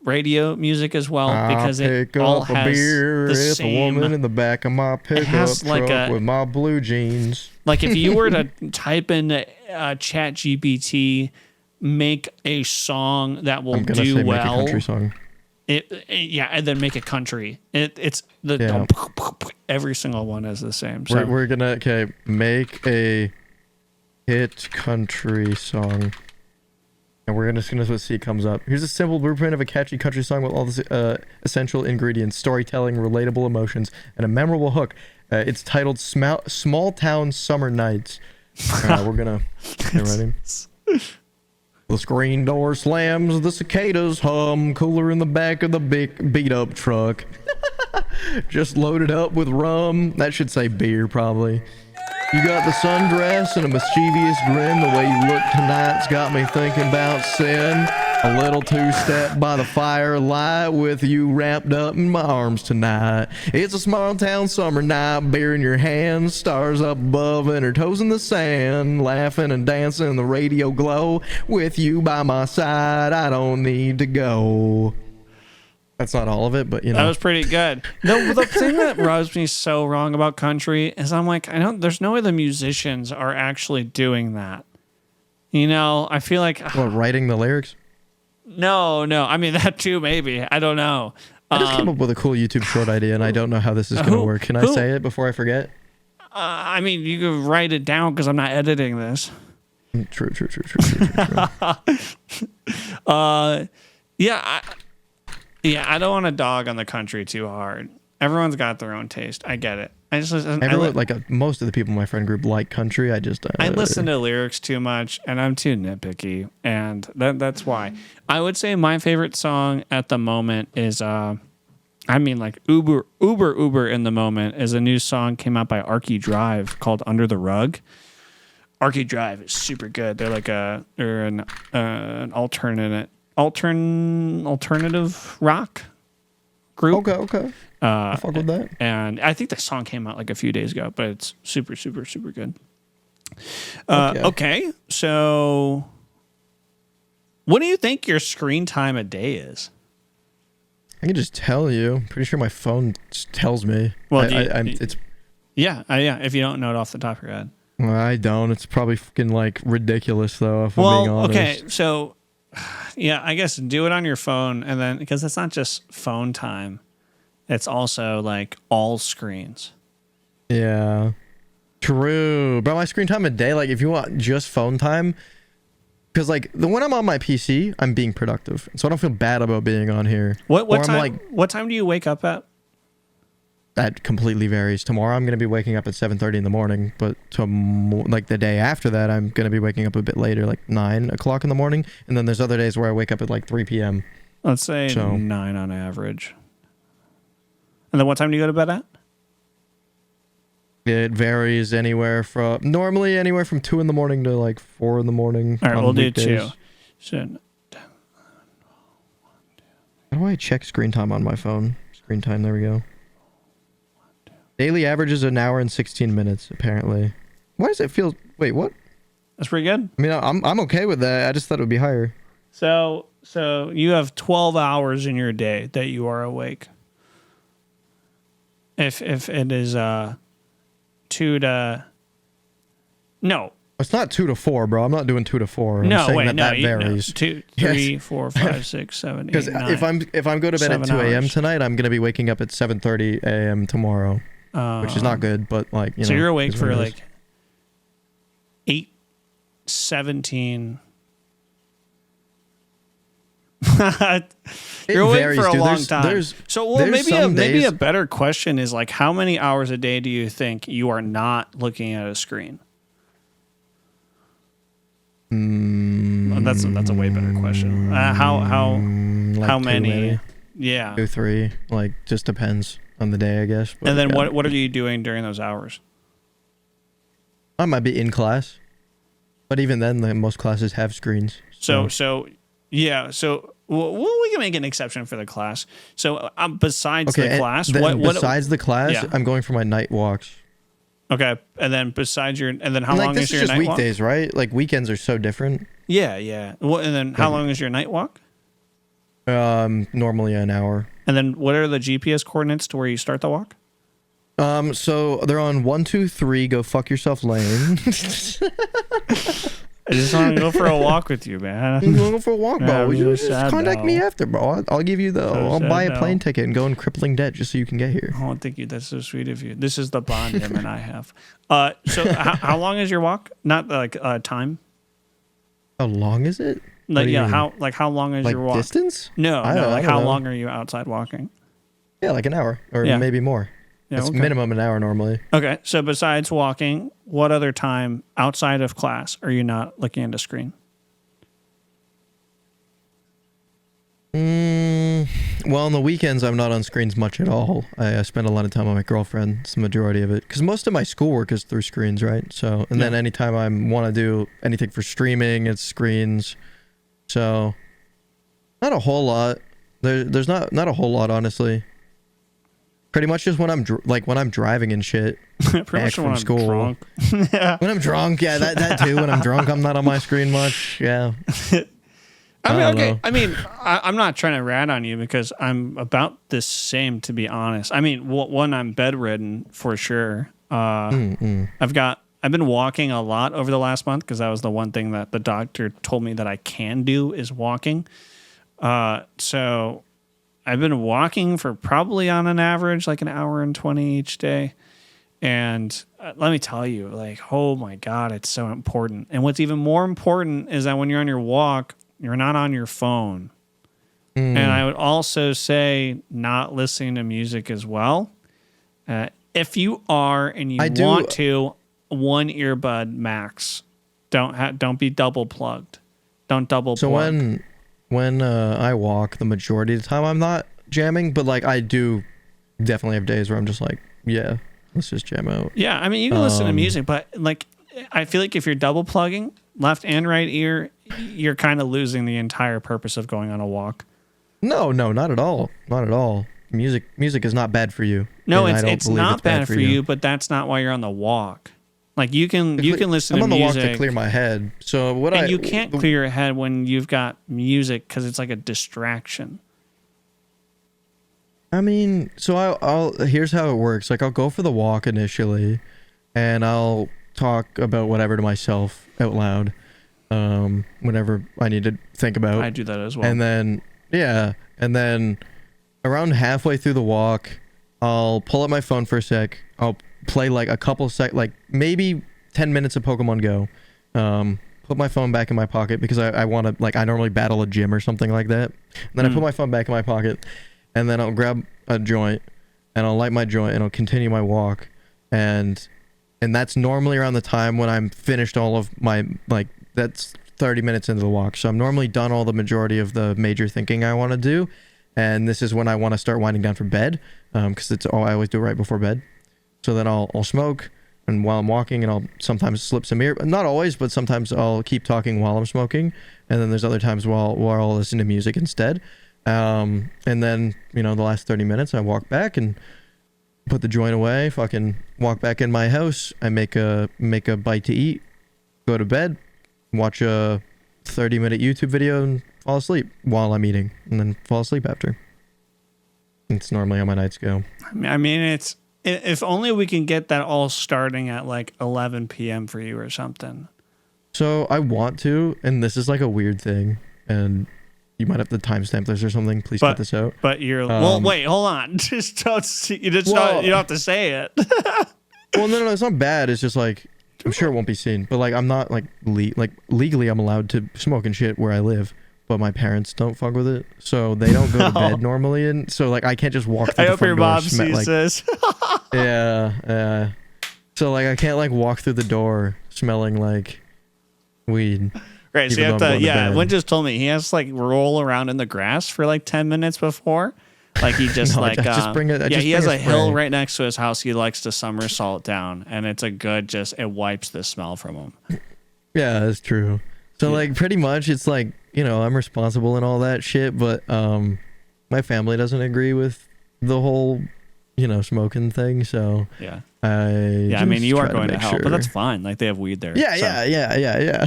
radio music as well because it all has the same. A woman in the back of my pickup truck with my blue jeans. Like if you were to type in Chat GPT, make a song that will do well. Make a country song. And then make it country. It's every single one is the same. So We're gonna make a hit country song. And we're just gonna see what comes up. Here's a simple blueprint of a catchy country song with all the essential ingredients: storytelling, relatable emotions, and a memorable hook. It's titled "Small Town Summer Nights." We're gonna get ready. The screen door slams, the cicadas hum, cooler in the back of the big beat-up truck. Just loaded up with rum. That should say beer, probably. You got the sundress and a mischievous grin. The way you look tonight's got me thinking about sin. A little two-step by the firelight with you wrapped up in my arms tonight. It's a small town summer night, beer in your hand, stars up above and her toes in the sand, laughing and dancing in the radio glow. With you by my side, I don't need to go. That's not all of it, but that was pretty good. The thing that rubs me so wrong about country is I'm like, there's no way the musicians are actually doing that. I feel like writing the lyrics. No. I mean that too, maybe. I don't know. I just came up with a cool YouTube short idea, and I don't know how this is going to work. Can I say it before I forget? I mean, you could write it down because I'm not editing this. True. Yeah, I don't want to dog on the country too hard. Everyone's got their own taste. I get it. I just Most of the people in my friend group like country. I listen to lyrics too much, and I'm too nitpicky, and that's why. I would say my favorite song at the moment is Uber in the moment is a new song came out by Archie Drive called Under the Rug. Archie Drive is super good. They're like an alternative rock group. Okay. I fuck with that. And I think the song came out like a few days ago, but it's super, super, super good. Okay, so what do you think your screen time a day is? I can just tell you. Pretty sure my phone just tells me. Well, yeah. If you don't know it off the top of your head. Well, I don't. It's probably fucking like ridiculous though. If I'm being honest. Okay, so yeah, I guess do it on your phone, and then because it's not just phone time, it's also like all screens. Yeah, true. But my screen time a day, like if you want just phone time, because like when I'm on my PC, I'm being productive, so I don't feel bad about being on here. What time do you wake up at? That completely varies. Tomorrow I'm going to be waking up at 7:30 in the morning, but like the day after that I'm going to be waking up a bit later, like 9 o'clock in the morning, and then there's other days where I wake up at like 3 p.m. Let's say 9 on average. And then what time do you go to bed at? It varies normally anywhere from 2 in the morning to like 4 in the morning. All right, we'll weekdays. do 2. So, how do I check screen time on my phone? Screen time, there we go. Daily average is 1 hour and 16 minutes, apparently. Why does it feel... Wait, what? That's pretty good. I mean, I'm okay with that. I just thought it would be higher. So you have 12 hours in your day that you are awake. If it is 2 to... No. It's not 2 to 4, bro. I'm not doing 2 to 4. No, I'm saying wait, that varies. No. 2, 3, 4, 5, 6, 7, 8, 9. Because if I'm go to bed at 2 a.m. tonight, I'm going to be waking up at 7:30 a.m. tomorrow. Which is not good, but like, so you're awake for like 8, 17. You're awake for a long time. Maybe a better question is like, how many hours a day do you think you are not looking at a screen? That's a way better question. How many? Maybe. Yeah, 2, 3. Like, just depends on the day, I guess. But, and then what are you doing during those hours? I might be in class, but even then, most classes have screens. So we can make an exception for the class. So besides the class, the class, I'm going for my night walks. Okay, and then how long is your night walk? This is just weekdays, right? Like weekends are so different. Yeah. Well, and then how long is your night walk? Normally an hour. And then what are the GPS coordinates to where you start the walk? So they're on 1, 2, 3. Go fuck yourself, lane. I just want to go for a walk with you, man. You want to go for a walk, bro? You just contact me after, bro. I'll give you I'll buy a plane ticket and go in crippling debt just so you can get here. Oh, thank you. That's so sweet of you. This is the bond him and I have. So how long is your walk? Not like time. How long is it? How long is your walk? Distance? No. How long are you outside walking? Yeah, like an hour or maybe more. Yeah, it's minimum an hour normally. Okay, so besides walking, what other time outside of class are you not looking at a screen? Well, on the weekends, I'm not on screens much at all. I spend a lot of time on my girlfriend. It's the majority of it. Because most of my schoolwork is through screens, right? So, and then anytime I want to do anything for streaming, it's screens. So, not a whole lot. There's not a whole lot, honestly. Pretty much just when I'm when I'm driving and shit. Pretty much when I'm drunk. When I'm drunk, yeah, that too. When I'm drunk, I'm not on my screen much. Yeah. I'm not trying to rat on you because I'm about the same, to be honest. I mean, one, I'm bedridden for sure. I've been walking a lot over the last month because that was the one thing that the doctor told me that I can do is walking. So I've been walking for probably on an average like an hour and 20 each day. And let me tell you, like, oh my God, it's so important. And what's even more important is that when you're on your walk, you're not on your phone. And I would also say not listening to music as well. If you are and you want to, one earbud max. Don't be double plugged. Don't double plug. So when I walk, the majority of the time I'm not jamming, but like I do definitely have days where I'm just like, yeah, let's just jam out. Yeah, I mean you can listen to music, but like I feel like if you're double plugging left and right ear, you're kind of losing the entire purpose of going on a walk. No, not at all. Not at all. Music is not bad for you. No, it's not bad for you, but that's not why you're on the walk. Like you can listen to music. I'm on the walk to clear my head. So you can't clear your head when you've got music because it's like a distraction. I mean, so I'll here's how it works. Like I'll go for the walk initially, and I'll talk about whatever to myself out loud, whatever I need to think about. I do that as well. And then around halfway through the walk, I'll pull up my phone for a sec. I'll play like a couple like maybe 10 minutes of Pokemon Go. Put my phone back in my pocket because I want to, like, I normally battle a gym or something like that. And then I put my phone back in my pocket, and then I'll grab a joint and I'll light my joint and I'll continue my walk. And that's normally around the time when I'm finished all of my, like, that's 30 minutes into the walk. So I'm normally done all the majority of the major thinking I want to do. And this is when I want to start winding down for bed, because it's all I always do right before bed. So then I'll smoke, and while I'm walking, and I'll sometimes slip some ear, not always, but sometimes I'll keep talking while I'm smoking. And then there's other times where I'll listen to music instead. And then, the last 30 minutes I walk back and put the joint away, fucking walk back in my house. I make a bite to eat, go to bed, watch a 30-minute YouTube video, and fall asleep while I'm eating, and then fall asleep after. It's normally how my nights go. I mean, it's, if only we can get that all starting at like 11 p.m. for you or something. So I want to, and this is like a weird thing, and you might have to timestamp this or something. Please cut this out. But you're well. Wait, hold on. Just don't. You don't have to say it. Well, no, it's not bad. It's just like I'm sure it won't be seen, but like I'm not like legally I'm allowed to smoke and shit where I live, but my parents don't fuck with it, so they don't go to bed normally, and so like I can't just walk through the front door. I hope your mom sees this. Yeah. So like I can't like walk through the door smelling like weed. Right, so you have to, Wynn just told me he has to like roll around in the grass for like 10 minutes before. Like he just he has a hill right next to his house he likes to somersault down, and it's a good, it wipes the smell from him. Yeah, that's true. So like pretty much it's like, I'm responsible and all that shit, but my family doesn't agree with the whole, smoking thing, so yeah. I mean, you are going to hell, but that's fine. Like they have weed there. Yeah.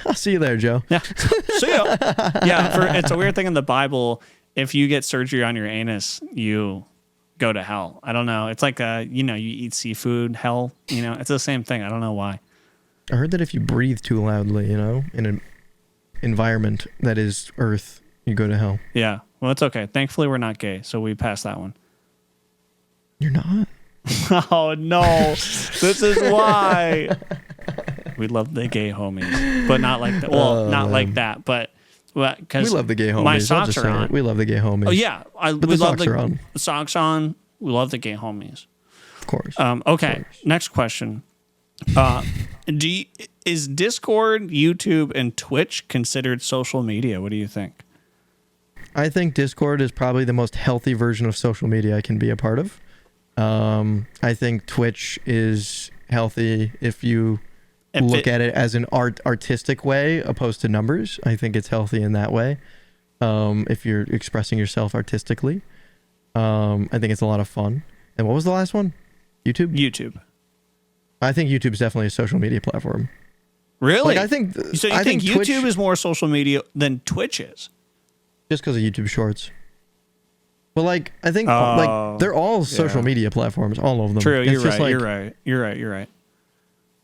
I'll see you there, Joe. Yeah. See ya. Yeah. It's a weird thing in the Bible. If you get surgery on your anus, you go to hell. I don't know. It's like you eat seafood, hell. It's the same thing. I don't know why. I heard that if you breathe too loudly, in an environment that is Earth, you go to hell. Yeah. Well, it's okay. Thankfully, we're not gay, so we passed that one. You're not? Oh no! This is why we love the gay homies, but not like that. Well, not like that, but because we love the gay homies. My socks are on. We love the gay homies. Oh yeah, we love the socks on. We love the gay homies. Of course. Okay. Of course. Next question. Is Discord, YouTube, and Twitch considered social media? What do you think? I think Discord is probably the most healthy version of social media I can be a part of. I think Twitch is healthy if you look at it as an artistic way opposed to numbers. I think it's healthy in that way. If you're expressing yourself artistically, I think it's a lot of fun. And what was the last one? YouTube? I think YouTube's definitely a social media platform. Really? Like, I think YouTube Twitch is more social media than Twitch is? Just because of YouTube Shorts. But like, I think like they're all social media platforms, all of them. True, you're right.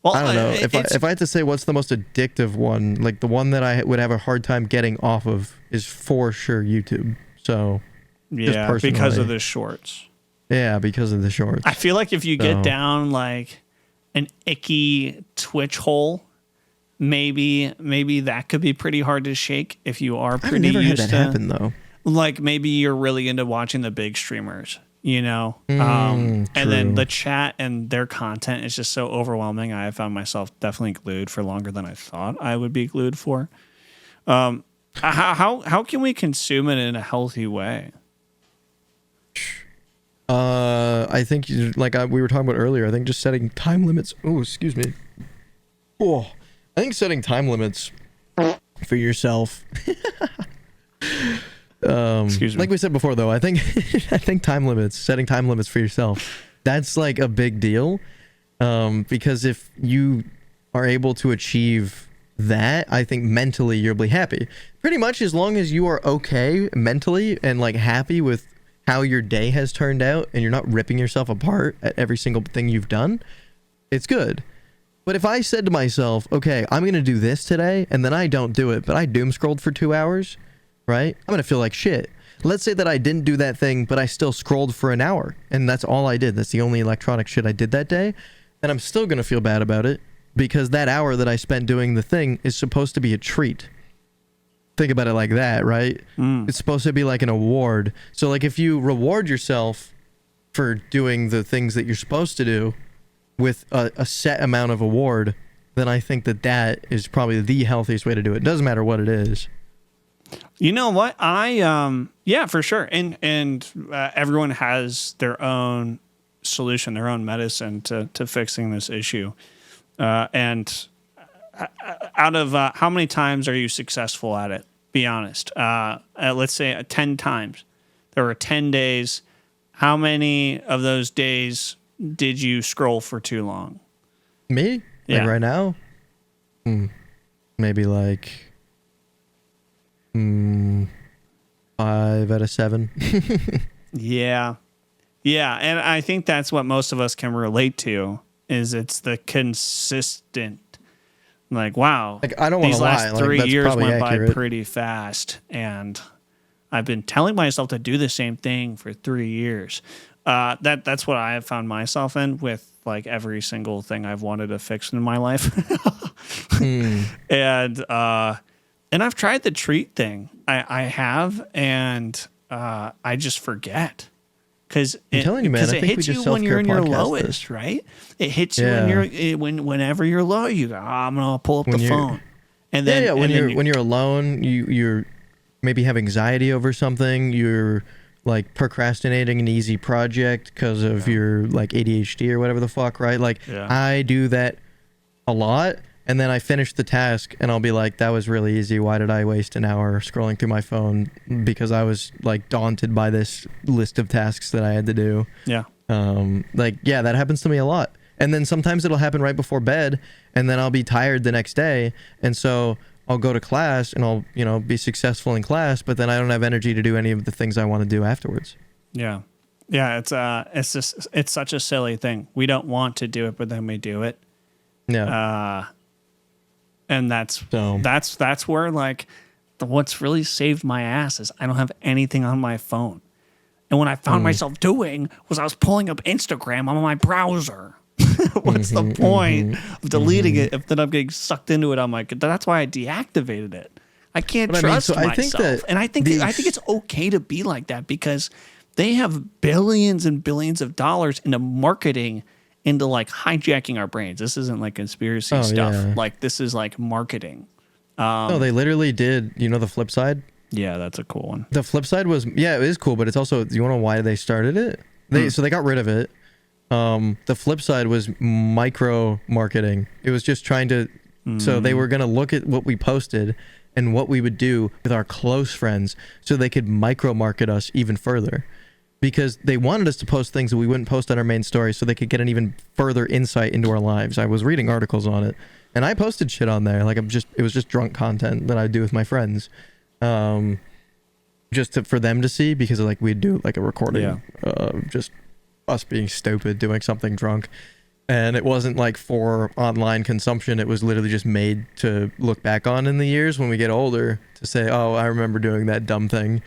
Well, I don't know. If I had to say what's the most addictive one, like the one that I would have a hard time getting off of is for sure YouTube. So yeah, because of the shorts. Yeah, because of the shorts. I feel like if you get down like an icky Twitch hole, maybe that could be pretty hard to shake if you are pretty I've never had used that to. happen though. Like maybe you're really into watching the big streamers, and then True. the chat and their content is just so overwhelming. I have found myself definitely glued for longer than I thought I would be glued for. How can we consume it in a healthy way? I think we were talking about earlier. I think just setting time limits. Oh, excuse me. Oh, I think setting time limits for yourself. Excuse me. Like we said before, though, I think setting time limits for yourself. That's like a big deal, because if you are able to achieve that, I think mentally you'll be happy. Pretty much as long as you are okay mentally and like happy with how your day has turned out and you're not ripping yourself apart at every single thing you've done, it's good. But if I said to myself, okay, I'm going to do this today, and then I don't do it, but I doom scrolled for 2 hours, right? I'm going to feel like shit. Let's say that I didn't do that thing, but I still scrolled for an hour, and that's all I did. That's the only electronic shit I did that day. And I'm still going to feel bad about it because that hour that I spent doing the thing is supposed to be a treat. Think about it like that, right? It's supposed to be like an award. So like if you reward yourself for doing the things that you're supposed to do with a set amount of award, then I think that is probably the healthiest way to do it. It doesn't matter what it is. You know what? Yeah, for sure. And everyone has their own solution, their own medicine to fixing this issue. And out of how many times are you successful at it? Be honest. Let's say 10 times. There were 10 days. How many of those days did you scroll for too long? Me? Yeah. Like right now? Maybe like 5 out of 7. Yeah. Yeah, and I think that's what most of us can relate to, is it's the consistent, like, wow, Like, I don't want these to lie. last Like, 3 that's years probably went by accurate. pretty fast, and I've been telling myself to do the same thing for 3 years. That's what I have found myself in with like every single thing I've wanted to fix in my life. And I've tried the treat thing. I have, and I just forget. Because I'm telling you, man, I it think we hits just you when you're in your self-care podcast lowest, this. right? It hits you Yeah. whenever you're low. You go, I'm gonna pull up When the you're- phone, and then when you're alone, you're maybe have anxiety over something. You're like procrastinating an easy project because of your like ADHD or whatever the fuck, right? Like I do that a lot, and then I finish the task and I'll be like, that was really easy. Why did I waste an hour scrolling through my phone? Because I was like daunted by this list of tasks that I had to do. yeah. That happens to me a lot. And then sometimes it'll happen right before bed, and then I'll be tired the next day, and so I'll go to class and I'll be successful in class, but then I don't have energy to do any of the things I want to do afterwards. Yeah. It's such a silly thing. We don't want to do it, but then we do it. Yeah. And that's So- where like what's really saved my ass is I don't have anything on my phone. And what I found myself doing was I was pulling up Instagram on my browser. What's the point of deleting it if then I'm getting sucked into it? I'm like, that's why I deactivated it. I can't But I mean, trust so I myself. think that And I think it's okay to be like that because they have billions and billions of dollars into marketing, into like hijacking our brains. This isn't like conspiracy stuff. Yeah. Like this is like marketing. No, they literally did. The flip side? Yeah, that's a cool one. The flip side was, it is cool, but it's also, you want to know why they started it? So they got rid of it. The flip side was micro marketing. It was just trying to, so they were going to look at what we posted and what we would do with our close friends so they could micro market us even further, because they wanted us to post things that we wouldn't post on our main story so they could get an even further insight into our lives. I was reading articles on it, and I posted shit on there. Like it was just drunk content that I do with my friends. For them to see, because like we'd do like a recording of just us being stupid doing something drunk, and it wasn't like for online consumption. It was literally just made to look back on in the years when we get older to say, oh, I remember doing that dumb thing.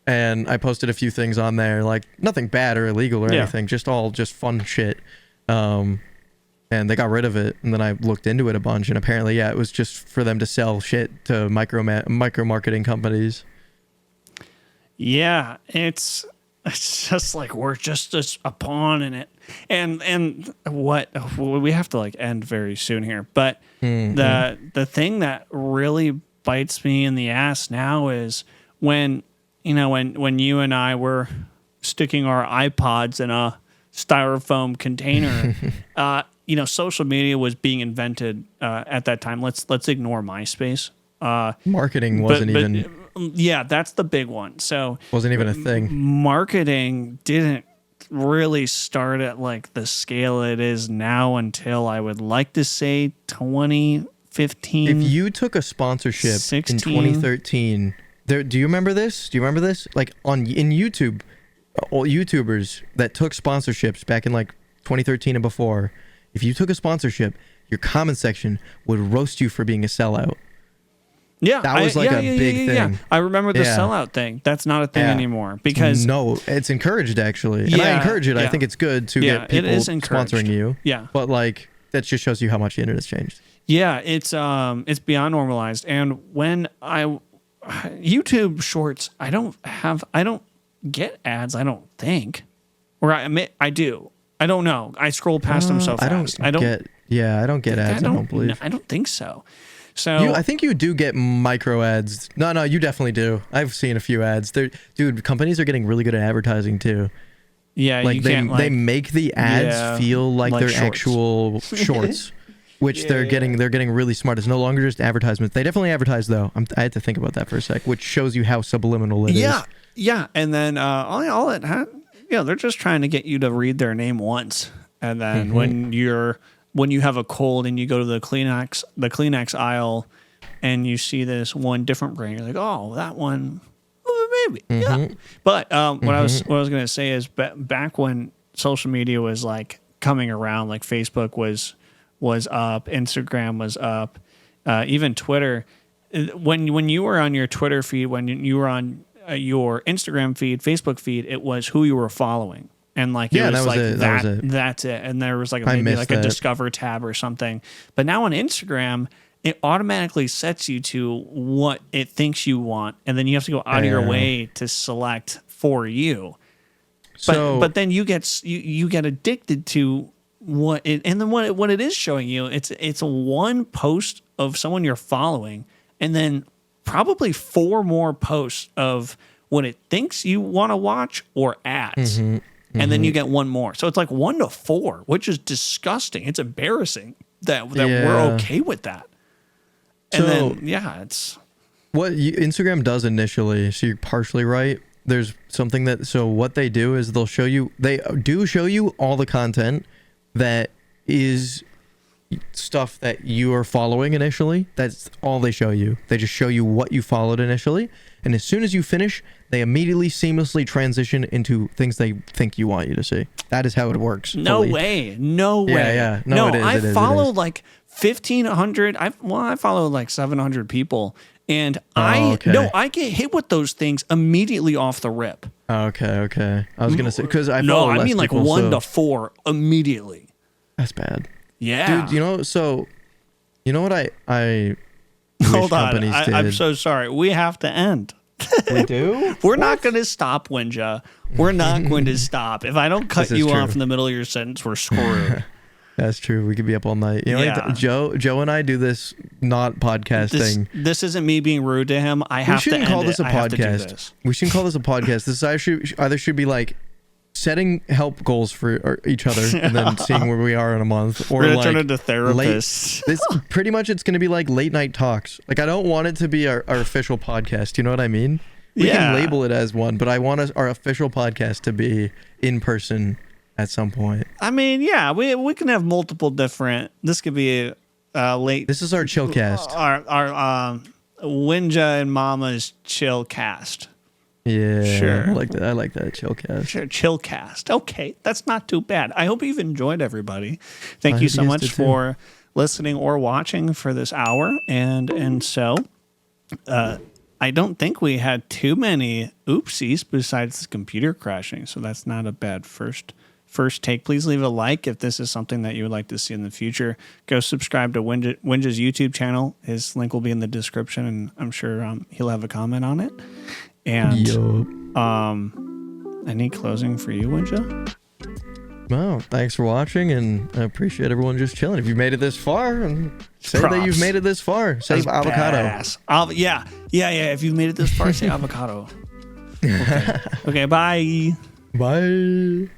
and I posted a few things on there, like nothing bad or illegal or anything, just fun shit. And they got rid of it, and then I looked into it a bunch, and apparently, it was just for them to sell shit to micro marketing companies. Yeah, it's just like we're just a pawn in it, and what we have to like end very soon here. But the thing that really bites me in the ass now is when you and I were sticking our iPods in a styrofoam container. Social media was being invented at that time. Let's ignore MySpace. Marketing wasn't even. Yeah, that's the big one. So wasn't even a thing. Marketing didn't really start at like the scale it is now until I would like to say 2015. If you took a sponsorship 16. in 2013, do you remember this? Like in YouTube, all YouTubers that took sponsorships back in like 2013 and before, if you took a sponsorship, your comment section would roast you for being a sellout. Yeah, that was a big thing. Yeah. I remember the sellout thing. That's not a thing anymore because it's encouraged actually, and I encourage it. I think it's good to get people sponsoring you. Yeah, but like that just shows you how much the internet's changed. Yeah, it's beyond normalized. And when YouTube Shorts, I don't get ads. I don't think, or I admit I do. I don't know. I scroll past them so fast. I don't get ads. I don't believe. I don't think so. So I think you do get micro ads. No, you definitely do. I've seen a few ads. Dude, companies are getting really good at advertising too. Yeah, like they make the ads feel like they're shorts. Actual shorts, which they're getting really smart. It's no longer just advertisements. They definitely advertise though. I had to think about that for a sec, which shows you how subliminal it is. Yeah, and then all it they're just trying to get you to read their name once, and then when you have a cold and you go to the Kleenex aisle and you see this one different brand, you're like, oh, that one, maybe, yeah. But what I was gonna say is back when social media was like coming around, like Facebook was up, Instagram was up, even Twitter. When you were on your Twitter feed, when you were on your Instagram feed, Facebook feed, it was who you were following. And like it was like that's it. And there was like maybe like a discover tab or something. But now on Instagram, it automatically sets you to what it thinks you want, and then you have to go out of your way to select for you. But then you get addicted to what it, and then what it is showing you. It's one post of someone you're following, and then probably 4 more posts of what it thinks you want to watch or ads. And then you get 1 more. So it's like 1 to 4, which is disgusting. It's embarrassing that we're okay with that. And then, it's... What Instagram does initially, so you're partially right. There's something what they do is they do show you all the content that is stuff that you are following initially. That's all they show you. They just show you what you followed initially. And as soon as you finish, they immediately seamlessly transition into things they think you want you to see. That is how it works. No way. Yeah. No, it is. I follow like 1,500. I follow like 700 people. And I get hit with those things immediately off the rip. Okay. I was going to say, because I mean like people, 1 to 4 immediately. That's bad. Yeah. Dude, you know what I hold on. I'm so sorry. We have to end. We do? We're not going to stop, Winja. We're not going to stop. If I don't cut you off in the middle of your sentence, we're screwed. That's true. We could be up all night. Joe and I do this not podcasting. This isn't me being rude to him. We shouldn't call this a podcast. We shouldn't call this a podcast. This either should be like setting help goals for each other and then seeing where we are in a month, or like turn into therapists. This pretty much it's going to be like late night talks. Like I don't want it to be our official podcast. You know what I mean? We can label it as one, but I want our official podcast to be in person at some point. I mean, we can have multiple different. This could be late. This is our ChillCast. Our Winja and Mama's ChillCast. Yeah, sure. I like that ChillCast. Sure, ChillCast. Okay, that's not too bad. I hope you've enjoyed, everybody. Thank you so much for listening or watching for this hour, and so I don't think we had too many oopsies besides the computer crashing, so that's not a bad first take. Please leave a like if this is something that you would like to see in the future. Go subscribe to Winja's YouTube channel. His link will be in the description, and I'm sure he'll have a comment on it. And any closing for you, Winja? Well, thanks for watching, and I appreciate everyone just chilling. If you made it this far, and say Props. that you've made it this far. Say That's avocado. badass. Yeah. If you've made it this far, say avocado. Okay. Okay. Bye. Bye.